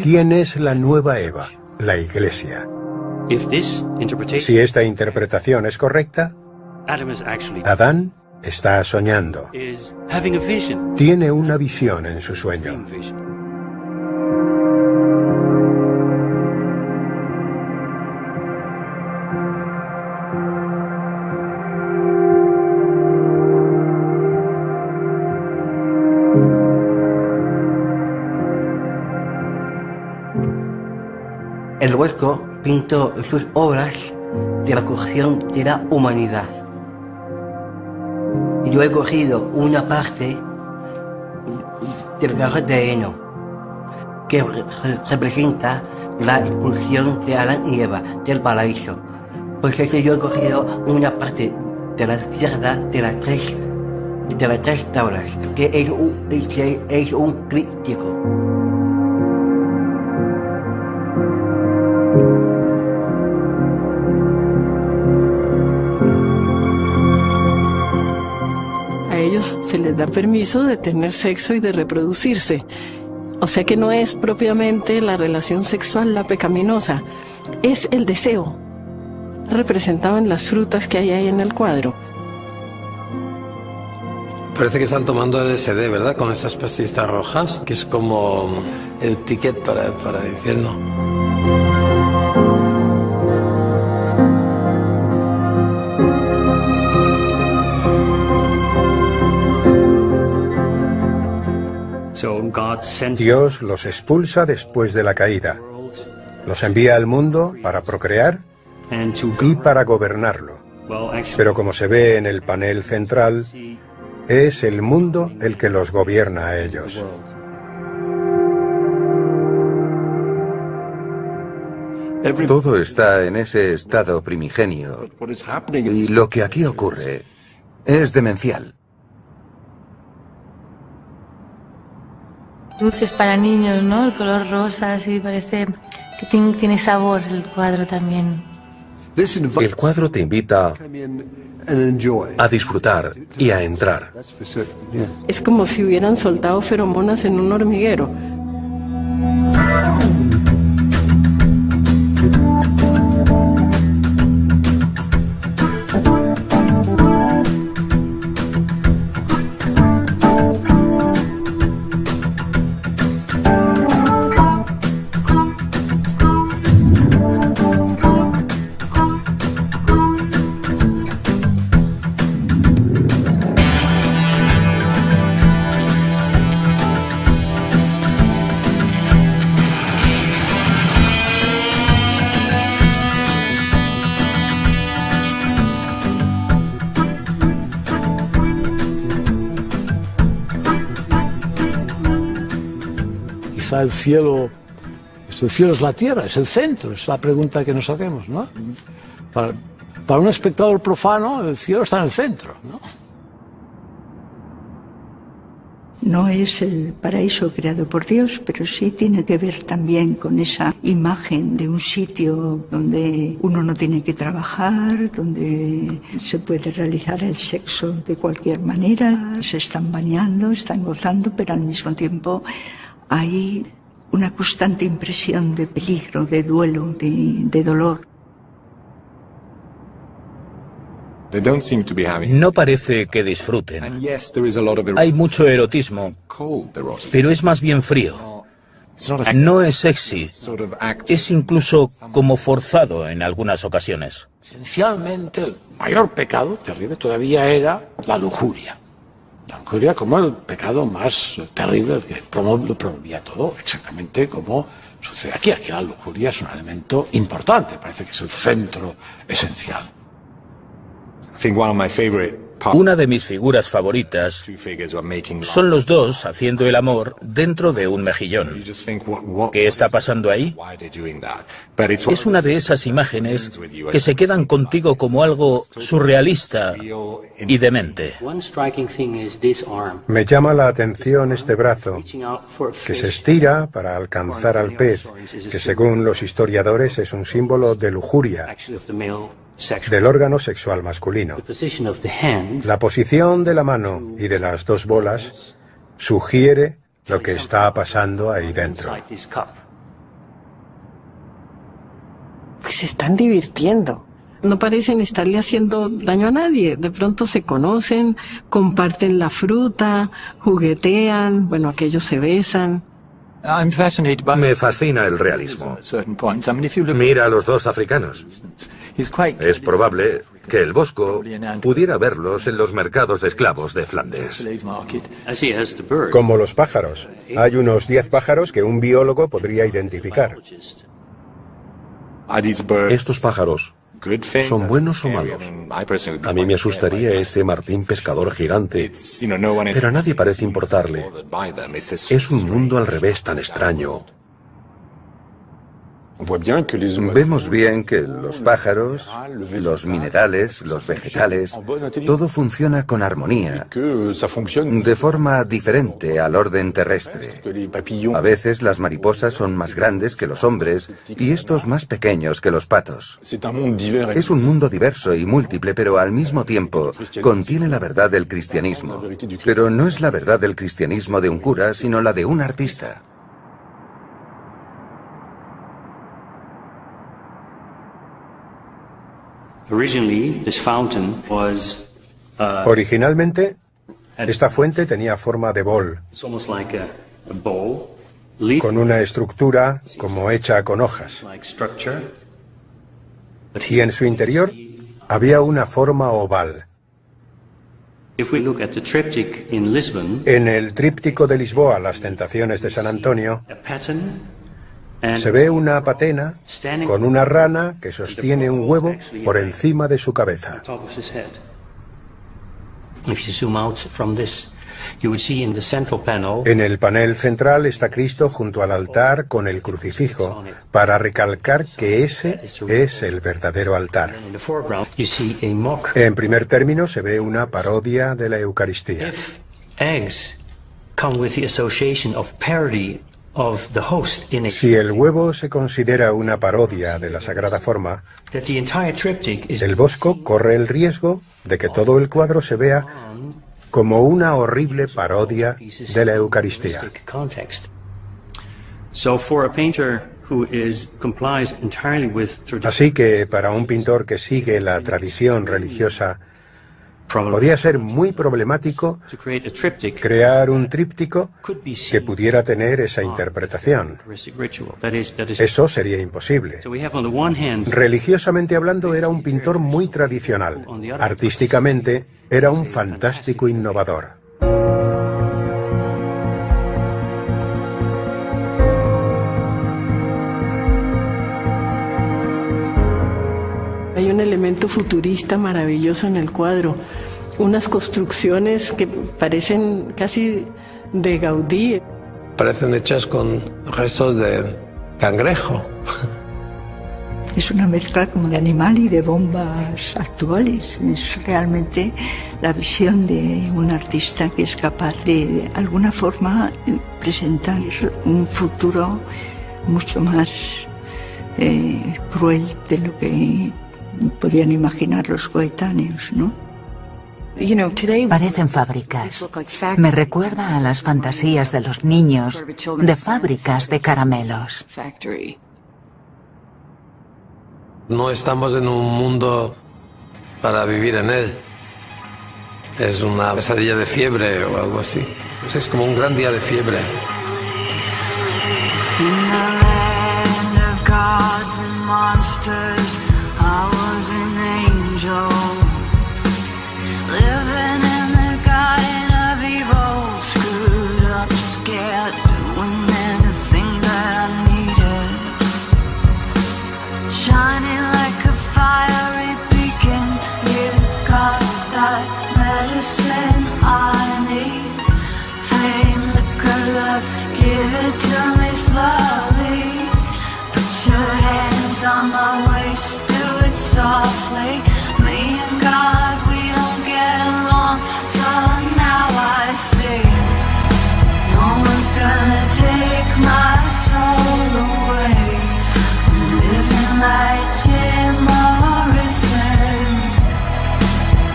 ¿Quién es la nueva Eva? La Iglesia. Si esta interpretación es correcta, Adán está soñando. Tiene una visión en su sueño. El Bosco pintó sus obras de la construcción de la humanidad. Yo he cogido una parte del carro de heno que representa la expulsión de Adán y Eva del paraíso. Por eso yo he cogido una parte de la izquierda de las tres tablas, que es un crítico. Se les da permiso de tener sexo y de reproducirse. O sea que no es propiamente la relación sexual la pecaminosa, es el deseo, representado en las frutas que hay ahí en el cuadro. Parece que están tomando LSD, ¿verdad? Con esas pastillas rojas, que es como el ticket para el infierno. Dios los expulsa después de la caída. Los envía al mundo para procrear y para gobernarlo. Pero como se ve en el panel central, es el mundo el que los gobierna a ellos. Todo está en ese estado primigenio y lo que aquí ocurre es demencial. Dulces para niños, ¿no? El color rosa, así parece que tiene sabor el cuadro también. El cuadro te invita a disfrutar y a entrar. Es como si hubieran soltado feromonas en un hormiguero. El cielo es la tierra, es el centro, es la pregunta que nos hacemos, ¿no? Para un espectador profano, el cielo está en el centro, ¿no? No es el paraíso creado por Dios, pero sí tiene que ver también con esa imagen de un sitio donde uno no tiene que trabajar, donde se puede realizar el sexo de cualquier manera, se están bañando, están gozando, pero al mismo tiempo hay una constante impresión de peligro, de duelo, de dolor. No parece que disfruten. Hay mucho erotismo, pero es más bien frío. No es sexy, es incluso como forzado en algunas ocasiones. Esencialmente, el mayor pecado terrible todavía era la lujuria. La lujuria como el pecado más terrible, el que lo promovía todo, exactamente como sucede aquí. Aquí la lujuria es un elemento importante, parece que es el centro esencial. Una de mis figuras favoritas son los dos haciendo el amor dentro de un mejillón. ¿Qué está pasando ahí? Es una de esas imágenes que se quedan contigo como algo surrealista y demente. Me llama la atención este brazo, que se estira para alcanzar al pez, que según los historiadores es un símbolo de lujuria, del órgano sexual masculino. La posición de la mano y de las dos bolas sugiere lo que está pasando ahí dentro. Se están divirtiendo. No parecen estarle haciendo daño a nadie. De pronto se conocen, comparten la fruta, juguetean, bueno, aquellos se besan. Me fascina el realismo. Mira a los dos africanos. Es probable que el Bosco pudiera verlos en los mercados de esclavos de Flandes. Como los pájaros. Hay unos 10 pájaros que un biólogo podría identificar. ¿Estos pájaros son buenos o malos? A mí me asustaría ese martín pescador gigante, pero a nadie parece importarle. Es un mundo al revés tan extraño. Vemos bien que los pájaros, los minerales, los vegetales, todo funciona con armonía, de forma diferente al orden terrestre. A veces las mariposas son más grandes que los hombres y estos más pequeños que los patos. Es un mundo diverso y múltiple, pero al mismo tiempo contiene la verdad del cristianismo. Pero no es la verdad del cristianismo de un cura, sino la de un artista. Originalmente, esta fuente tenía forma de bol. con una estructura como hecha con hojas. Y en su interior había una forma oval. En el tríptico de Lisboa, Las Tentaciones de San Antonio, se ve una patena con una rana que sostiene un huevo por encima de su cabeza. En el panel central está Cristo junto al altar con el crucifijo para recalcar que ese es el verdadero altar. En primer término se ve una parodia de la Eucaristía. Si el huevo se considera una parodia de la Sagrada Forma, el Bosco corre el riesgo de que todo el cuadro se vea como una horrible parodia de la Eucaristía. Así que para un pintor que sigue la tradición religiosa, podía ser muy problemático crear un tríptico que pudiera tener esa interpretación. Eso sería imposible. Religiosamente hablando, era un pintor muy tradicional. Artísticamente, era un fantástico innovador. Hay un elemento futurista maravilloso en el cuadro, unas construcciones que parecen casi de Gaudí. Parecen hechas con restos de cangrejo. Es una mezcla como de animal y de bombas actuales. Es realmente la visión de un artista que es capaz de alguna forma, presentar un futuro mucho más cruel de lo que podían imaginar los coetáneos, ¿no? Parecen fábricas. Me recuerda a las fantasías de los niños de fábricas de caramelos. No estamos en un mundo para vivir en él. Es una pesadilla de fiebre o algo así. Es como un gran día de fiebre. I was an angel, living in the garden of evil, screwed up, scared, doing anything that I needed, shining like a fiery beacon. You got that medicine I need, flame, liquor, love, give it to me slowly. Put your hands on my waist, softly. Me and God, we don't get along, so now I see no one's gonna take my soul away. I'm living like Jim Morrison,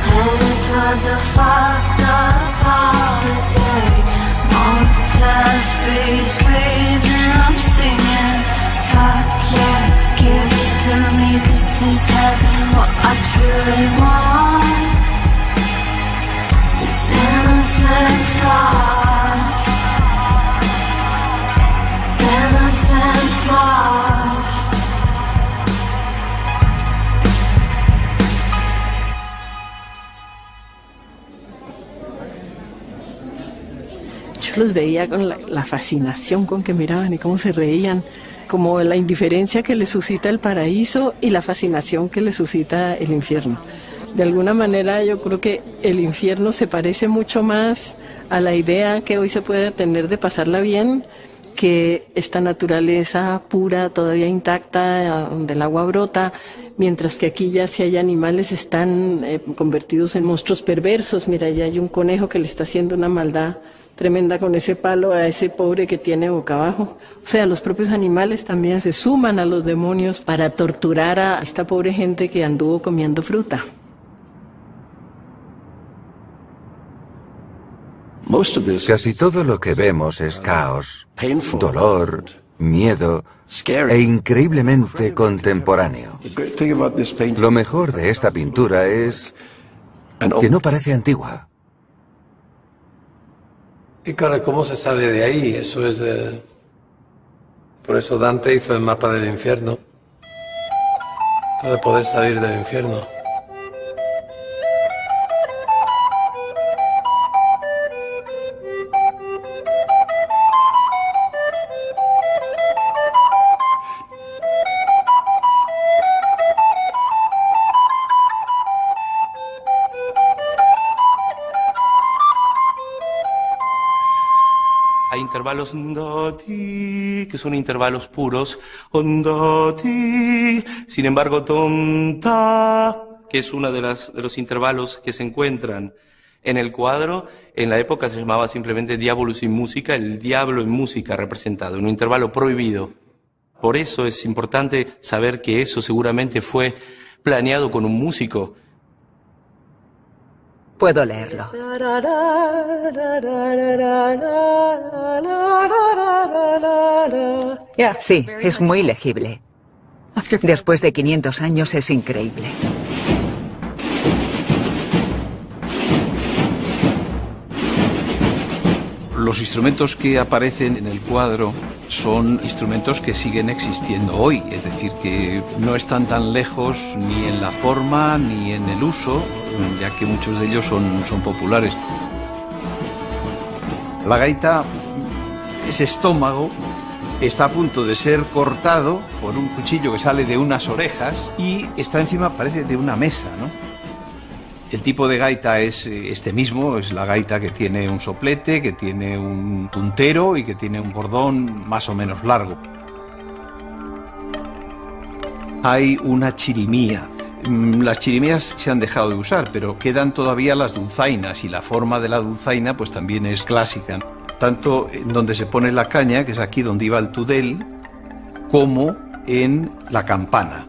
headed towards a fucked up holiday. Motels, breeze, and I'm singing, fuck yeah, give it to me, this is heaven. What I truly want is innocence lost, innocence lost. Yo los veía con la fascinación con que miraban y cómo se reían, como la indiferencia que le suscita el paraíso y la fascinación que le suscita el infierno. De alguna manera yo creo que el infierno se parece mucho más a la idea que hoy se puede tener de pasarla bien, que esta naturaleza pura, todavía intacta, donde el agua brota, mientras que aquí ya si hay animales están convertidos en monstruos perversos. Mira, ya hay un conejo que le está haciendo una maldad tremenda con ese palo a ese pobre que tiene boca abajo. O sea, los propios animales también se suman a los demonios para torturar a esta pobre gente que anduvo comiendo fruta. Casi todo lo que vemos es caos, dolor, miedo e increíblemente contemporáneo. Lo mejor de esta pintura es que no parece antigua. Y claro, ¿cómo se sabe de ahí? Eso es Por eso Dante hizo el mapa del infierno, para poder salir del infierno. Hay intervalos ndoti, que son intervalos puros, ondoti. Sin embargo, tonta, que es uno de los intervalos que se encuentran en el cuadro, en la época se llamaba simplemente Diabolus in Musica, el diablo en música representado, un intervalo prohibido. Por eso es importante saber que eso seguramente fue planeado con un músico. Puedo leerlo. Sí, es muy legible. Después de 500 años es increíble. Los instrumentos que aparecen en el cuadro son instrumentos que siguen existiendo hoy, es decir, que no están tan lejos ni en la forma ni en el uso, ya que muchos de ellos son populares. La gaita, ese estómago, está a punto de ser cortado por un cuchillo que sale de unas orejas y está encima, parece, de una mesa, ¿no? El tipo de gaita es este mismo, es la gaita que tiene un soplete, que tiene un puntero y que tiene un bordón más o menos largo. Hay una chirimía. Las chirimías se han dejado de usar, pero quedan todavía las dulzainas y la forma de la dulzaina pues también es clásica. Tanto en donde se pone la caña, que es aquí donde iba el tudel, como en la campana.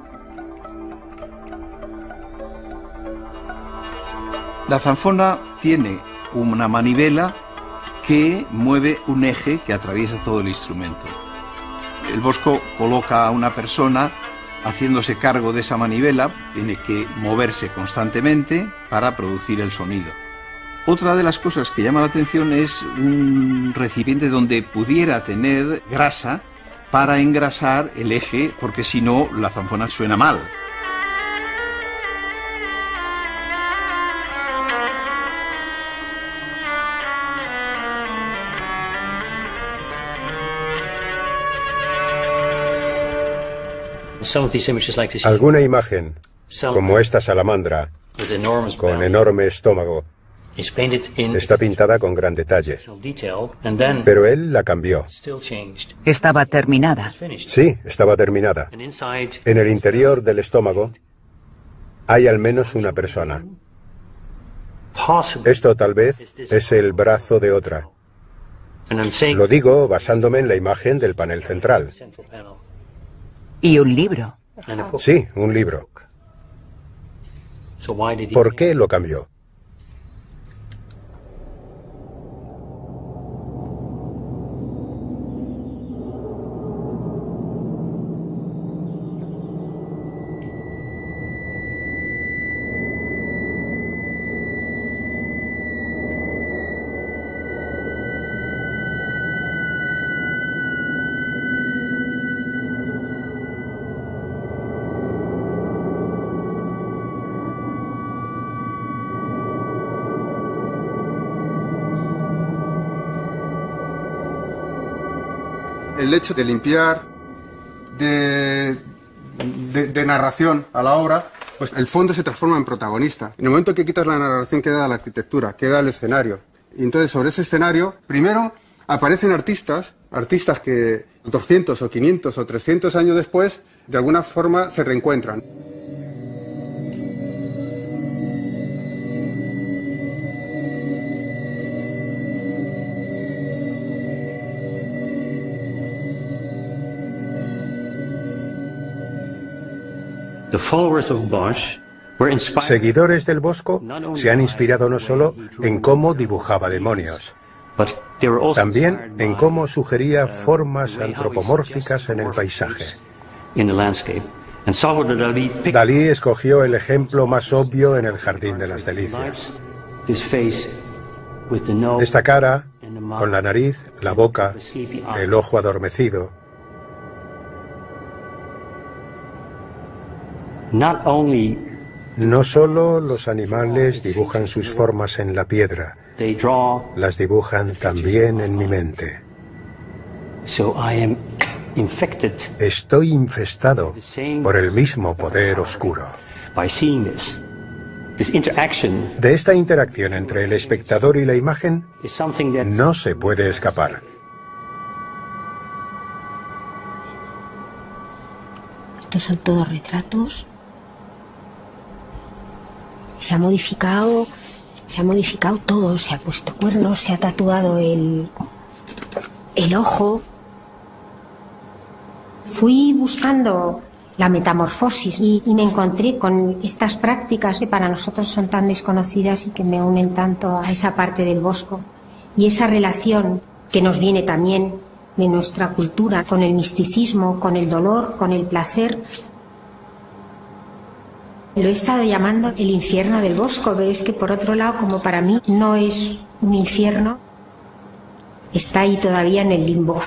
La zanfona tiene una manivela que mueve un eje que atraviesa todo el instrumento. El bosco coloca a una persona haciéndose cargo de esa manivela, tiene que moverse constantemente para producir el sonido. Otra de las cosas que llama la atención es un recipiente donde pudiera tener grasa para engrasar el eje, porque si no la zanfona suena mal. Alguna imagen, como esta salamandra, con enorme estómago, está pintada con gran detalle. Pero él la cambió. Estaba terminada. Sí, estaba terminada. En el interior del estómago hay al menos una persona. Esto tal vez es el brazo de otra. Lo digo basándome en la imagen del panel central. ¿Y un libro? Sí, un libro. ¿Por qué lo cambió? El hecho de limpiar de narración a la obra, pues el fondo se transforma en protagonista. En el momento que quitas la narración queda la arquitectura, queda el escenario. Y entonces sobre ese escenario, primero aparecen artistas que 200 o 500 o 300 años después, de alguna forma se reencuentran. Seguidores del Bosco se han inspirado no solo en cómo dibujaba demonios, también en cómo sugería formas antropomórficas en el paisaje. Dalí escogió el ejemplo más obvio en el Jardín de las Delicias. Esta cara, con la nariz, la boca, el ojo adormecido. No solo los animales dibujan sus formas en la piedra, las dibujan también en mi mente. Estoy infestado por el mismo poder oscuro. De esta interacción entre el espectador y la imagen no se puede escapar. Estos son todos retratos. Se ha modificado todo. Se ha puesto cuernos, se ha tatuado el ojo. Fui buscando la metamorfosis y me encontré con estas prácticas que para nosotros son tan desconocidas y que me unen tanto a esa parte del Bosco y esa relación que nos viene también de nuestra cultura con el misticismo, con el dolor, con el placer. Lo he estado llamando el infierno del Bosco, pero es que por otro lado, como para mí no es un infierno, está ahí todavía en el limbo.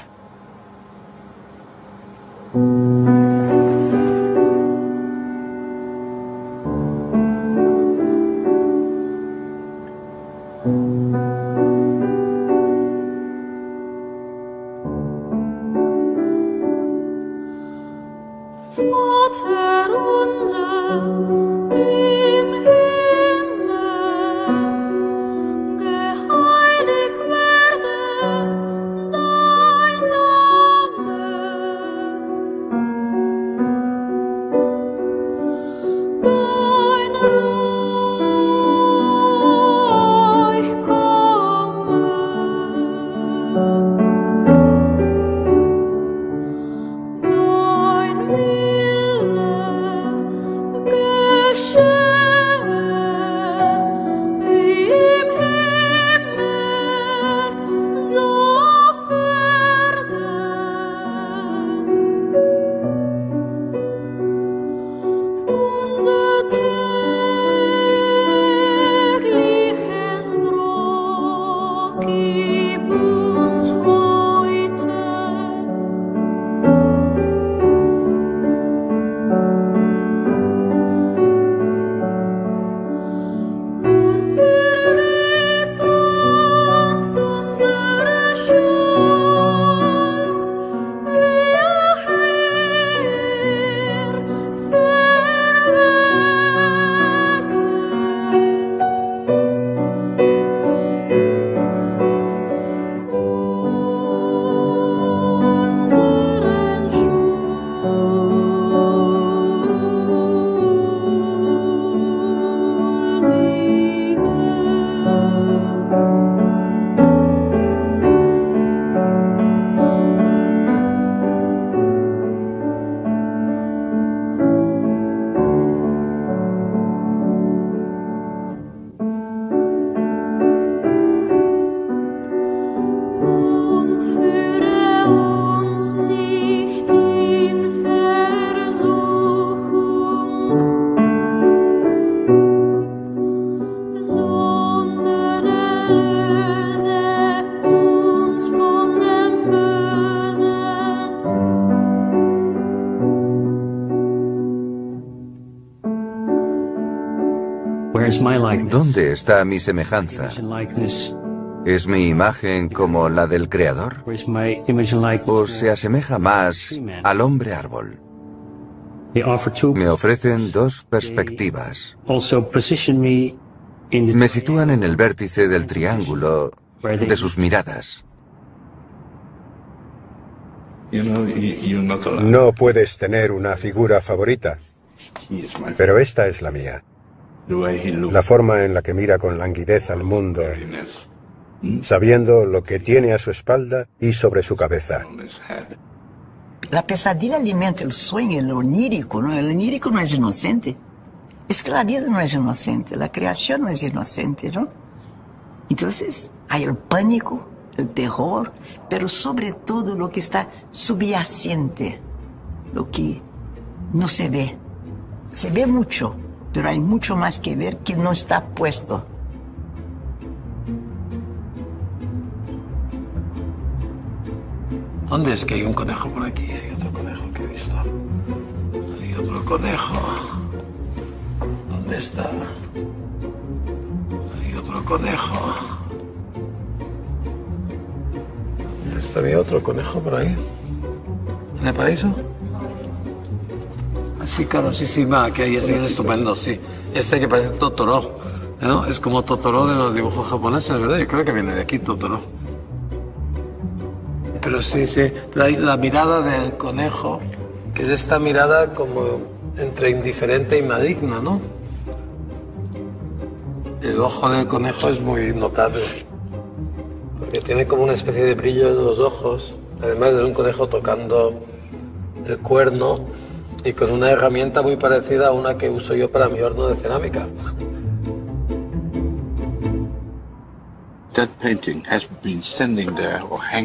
¿Dónde está mi semejanza? ¿Es mi imagen como la del Creador? ¿O se asemeja más al hombre árbol? Me ofrecen dos perspectivas. Me sitúan en el vértice del triángulo de sus miradas. No puedes tener una figura favorita, pero esta es la mía. La forma en la que mira con languidez al mundo, sabiendo lo que tiene a su espalda y sobre su cabeza. La pesadilla alimenta el sueño, el onírico, ¿no? El onírico no es inocente. Es que la vida no es inocente, la creación no es inocente, ¿no? Entonces, hay el pánico, el terror, pero sobre todo lo que está subyacente, lo que no se ve. Se ve mucho, pero hay mucho más que ver que no está puesto. ¿Dónde es que hay un conejo por aquí? Hay otro conejo que he visto. Hay otro conejo. ¿Dónde está? Hay otro conejo. ¿Dónde está mi otro conejo por ahí? ¿En el paraíso? Sí, claro, sí, va, que ahí ese es estupendo, sí. Este que parece Totoro, ¿no? Es como Totoro de los dibujos japoneses, ¿verdad? Yo creo que viene de aquí, Totoro. Pero sí, pero hay la mirada del conejo, que es esta mirada como entre indiferente y maligna, ¿no? El ojo del conejo es muy notable, porque tiene como una especie de brillo en los ojos, además de un conejo tocando el cuerno y con una herramienta muy parecida a una que uso yo para mi horno de cerámica.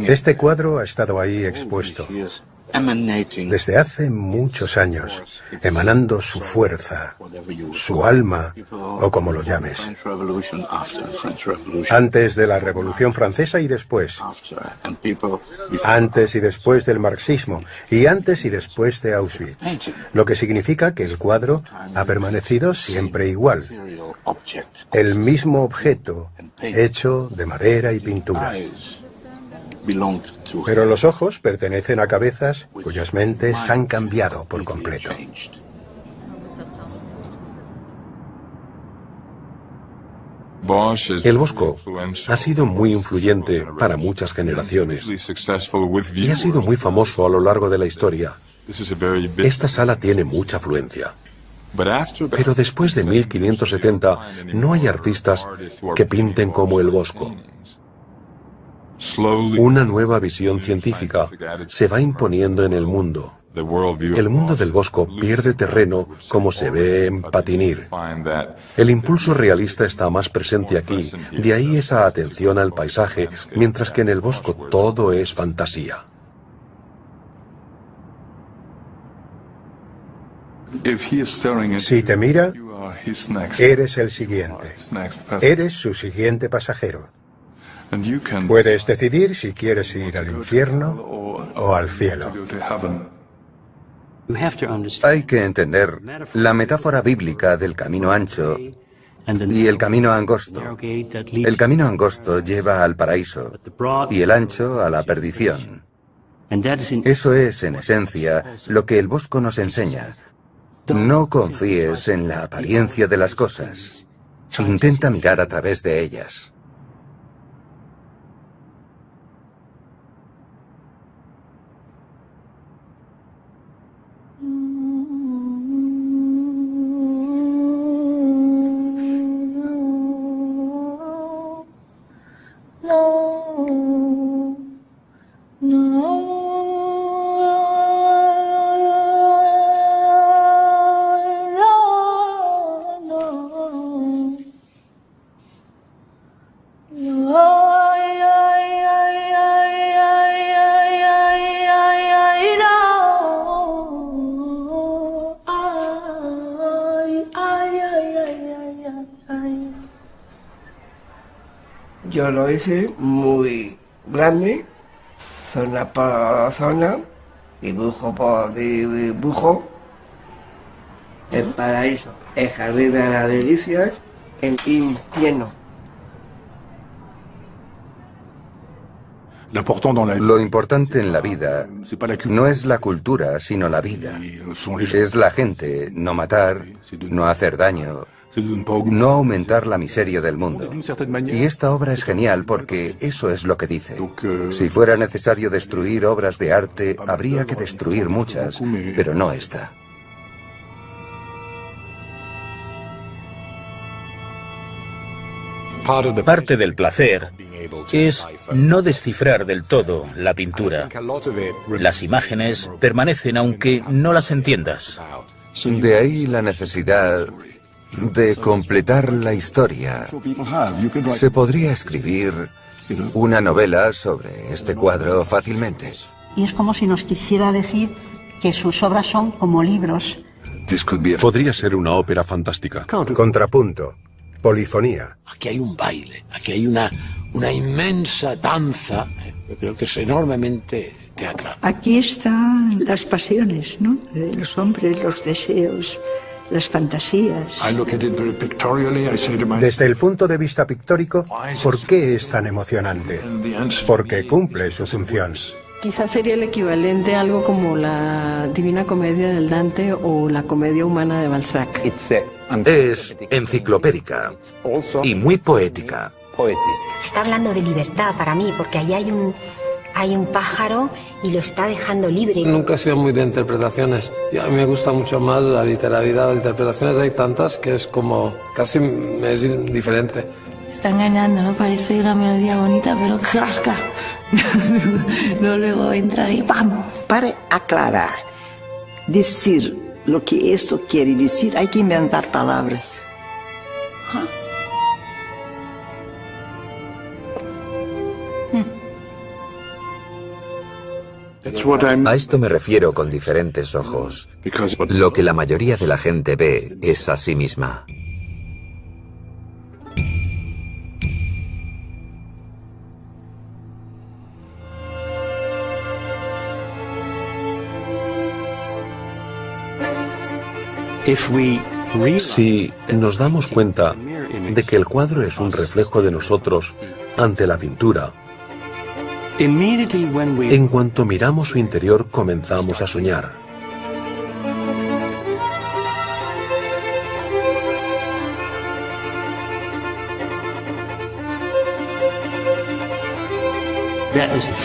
Este cuadro ha estado ahí expuesto desde hace muchos años, emanando su fuerza, su alma, o como lo llames. Antes de la Revolución Francesa y después. Antes y después del marxismo. Y antes y después de Auschwitz. Lo que significa que el cuadro ha permanecido siempre igual. El mismo objeto, hecho de madera y pintura. Pero los ojos pertenecen a cabezas cuyas mentes han cambiado por completo. El Bosco ha sido muy influyente para muchas generaciones y ha sido muy famoso a lo largo de la historia. Esta sala tiene mucha afluencia. Pero después de 1570 no hay artistas que pinten como el Bosco. Una nueva visión científica se va imponiendo en el mundo. El mundo del Bosco pierde terreno como se ve en Patinir. El impulso realista está más presente aquí, de ahí esa atención al paisaje, mientras que en el Bosco todo es fantasía. Si te mira, eres el siguiente. Eres su siguiente pasajero. Puedes decidir si quieres ir al infierno o al cielo. Hay que entender la metáfora bíblica del camino ancho y el camino angosto. El camino angosto lleva al paraíso y el ancho a la perdición. Eso es, en esencia, lo que el Bosco nos enseña. No confíes en la apariencia de las cosas. Intenta mirar a través de ellas. Yo lo hice muy grande, zona por zona, dibujo por dibujo. El paraíso, el jardín de las delicias, el infierno. Lo importante en la vida no es la cultura, sino la vida. Es la gente, no matar, no hacer daño, no aumentar la miseria del mundo. Y esta obra es genial porque eso es lo que dice. Si fuera necesario destruir obras de arte, habría que destruir muchas, pero no esta. Parte del placer es no descifrar del todo la pintura. Las imágenes permanecen aunque no las entiendas. De ahí la necesidad de completar la historia. Se podría escribir una novela sobre este cuadro fácilmente. Y es como si nos quisiera decir que sus obras son como libros. Podría ser una ópera fantástica. Contrapunto. Polifonía. Aquí hay un baile, aquí hay una inmensa danza, yo creo que es enormemente teatral. Aquí están las pasiones, ¿no? De los hombres, los deseos, las fantasías. Desde el punto de vista pictórico, ¿por qué es tan emocionante? Porque cumple su función. Quizás sería el equivalente a algo como la Divina Comedia del Dante o la Comedia Humana de Balzac. Es enciclopédica y muy poética. Está hablando de libertad para mí, porque allí hay un pájaro y lo está dejando libre. Nunca he sido muy de interpretaciones. Y a mí me gusta mucho más la literalidad. Las interpretaciones hay tantas que es como casi me es indiferente. Se está engañando, ¿no? Parece una melodía bonita, pero casca. No, luego entrar y ¡pam! Para aclarar, decir lo que esto quiere decir, hay que inventar palabras. A esto me refiero con diferentes ojos. Lo que la mayoría de la gente ve es a sí misma. Si nos damos cuenta de que el cuadro es un reflejo de nosotros ante la pintura, en cuanto miramos su interior comenzamos a soñar.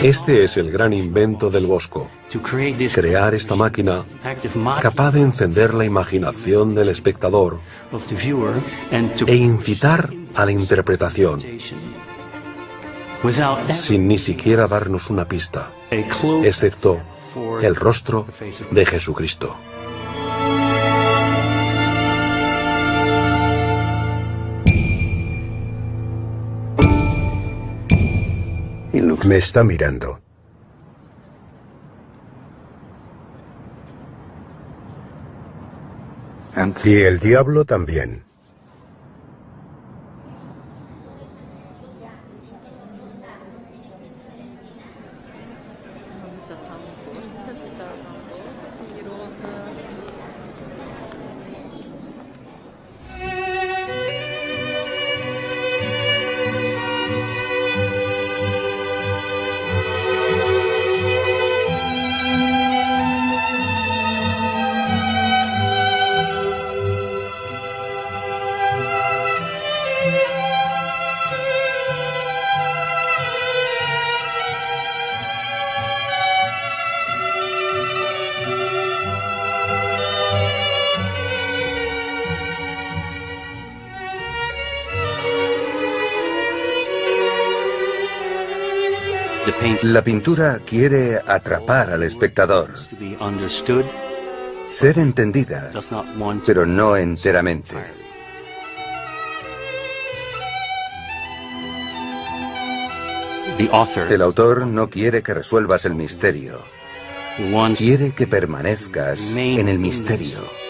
Este es el gran invento del Bosco, crear esta máquina capaz de encender la imaginación del espectador e incitar a la interpretación, sin ni siquiera darnos una pista, excepto el rostro de Jesucristo. Me está mirando. Y el diablo también. La pintura quiere atrapar al espectador, ser entendida, pero no enteramente. El autor no quiere que resuelvas el misterio, quiere que permanezcas en el misterio.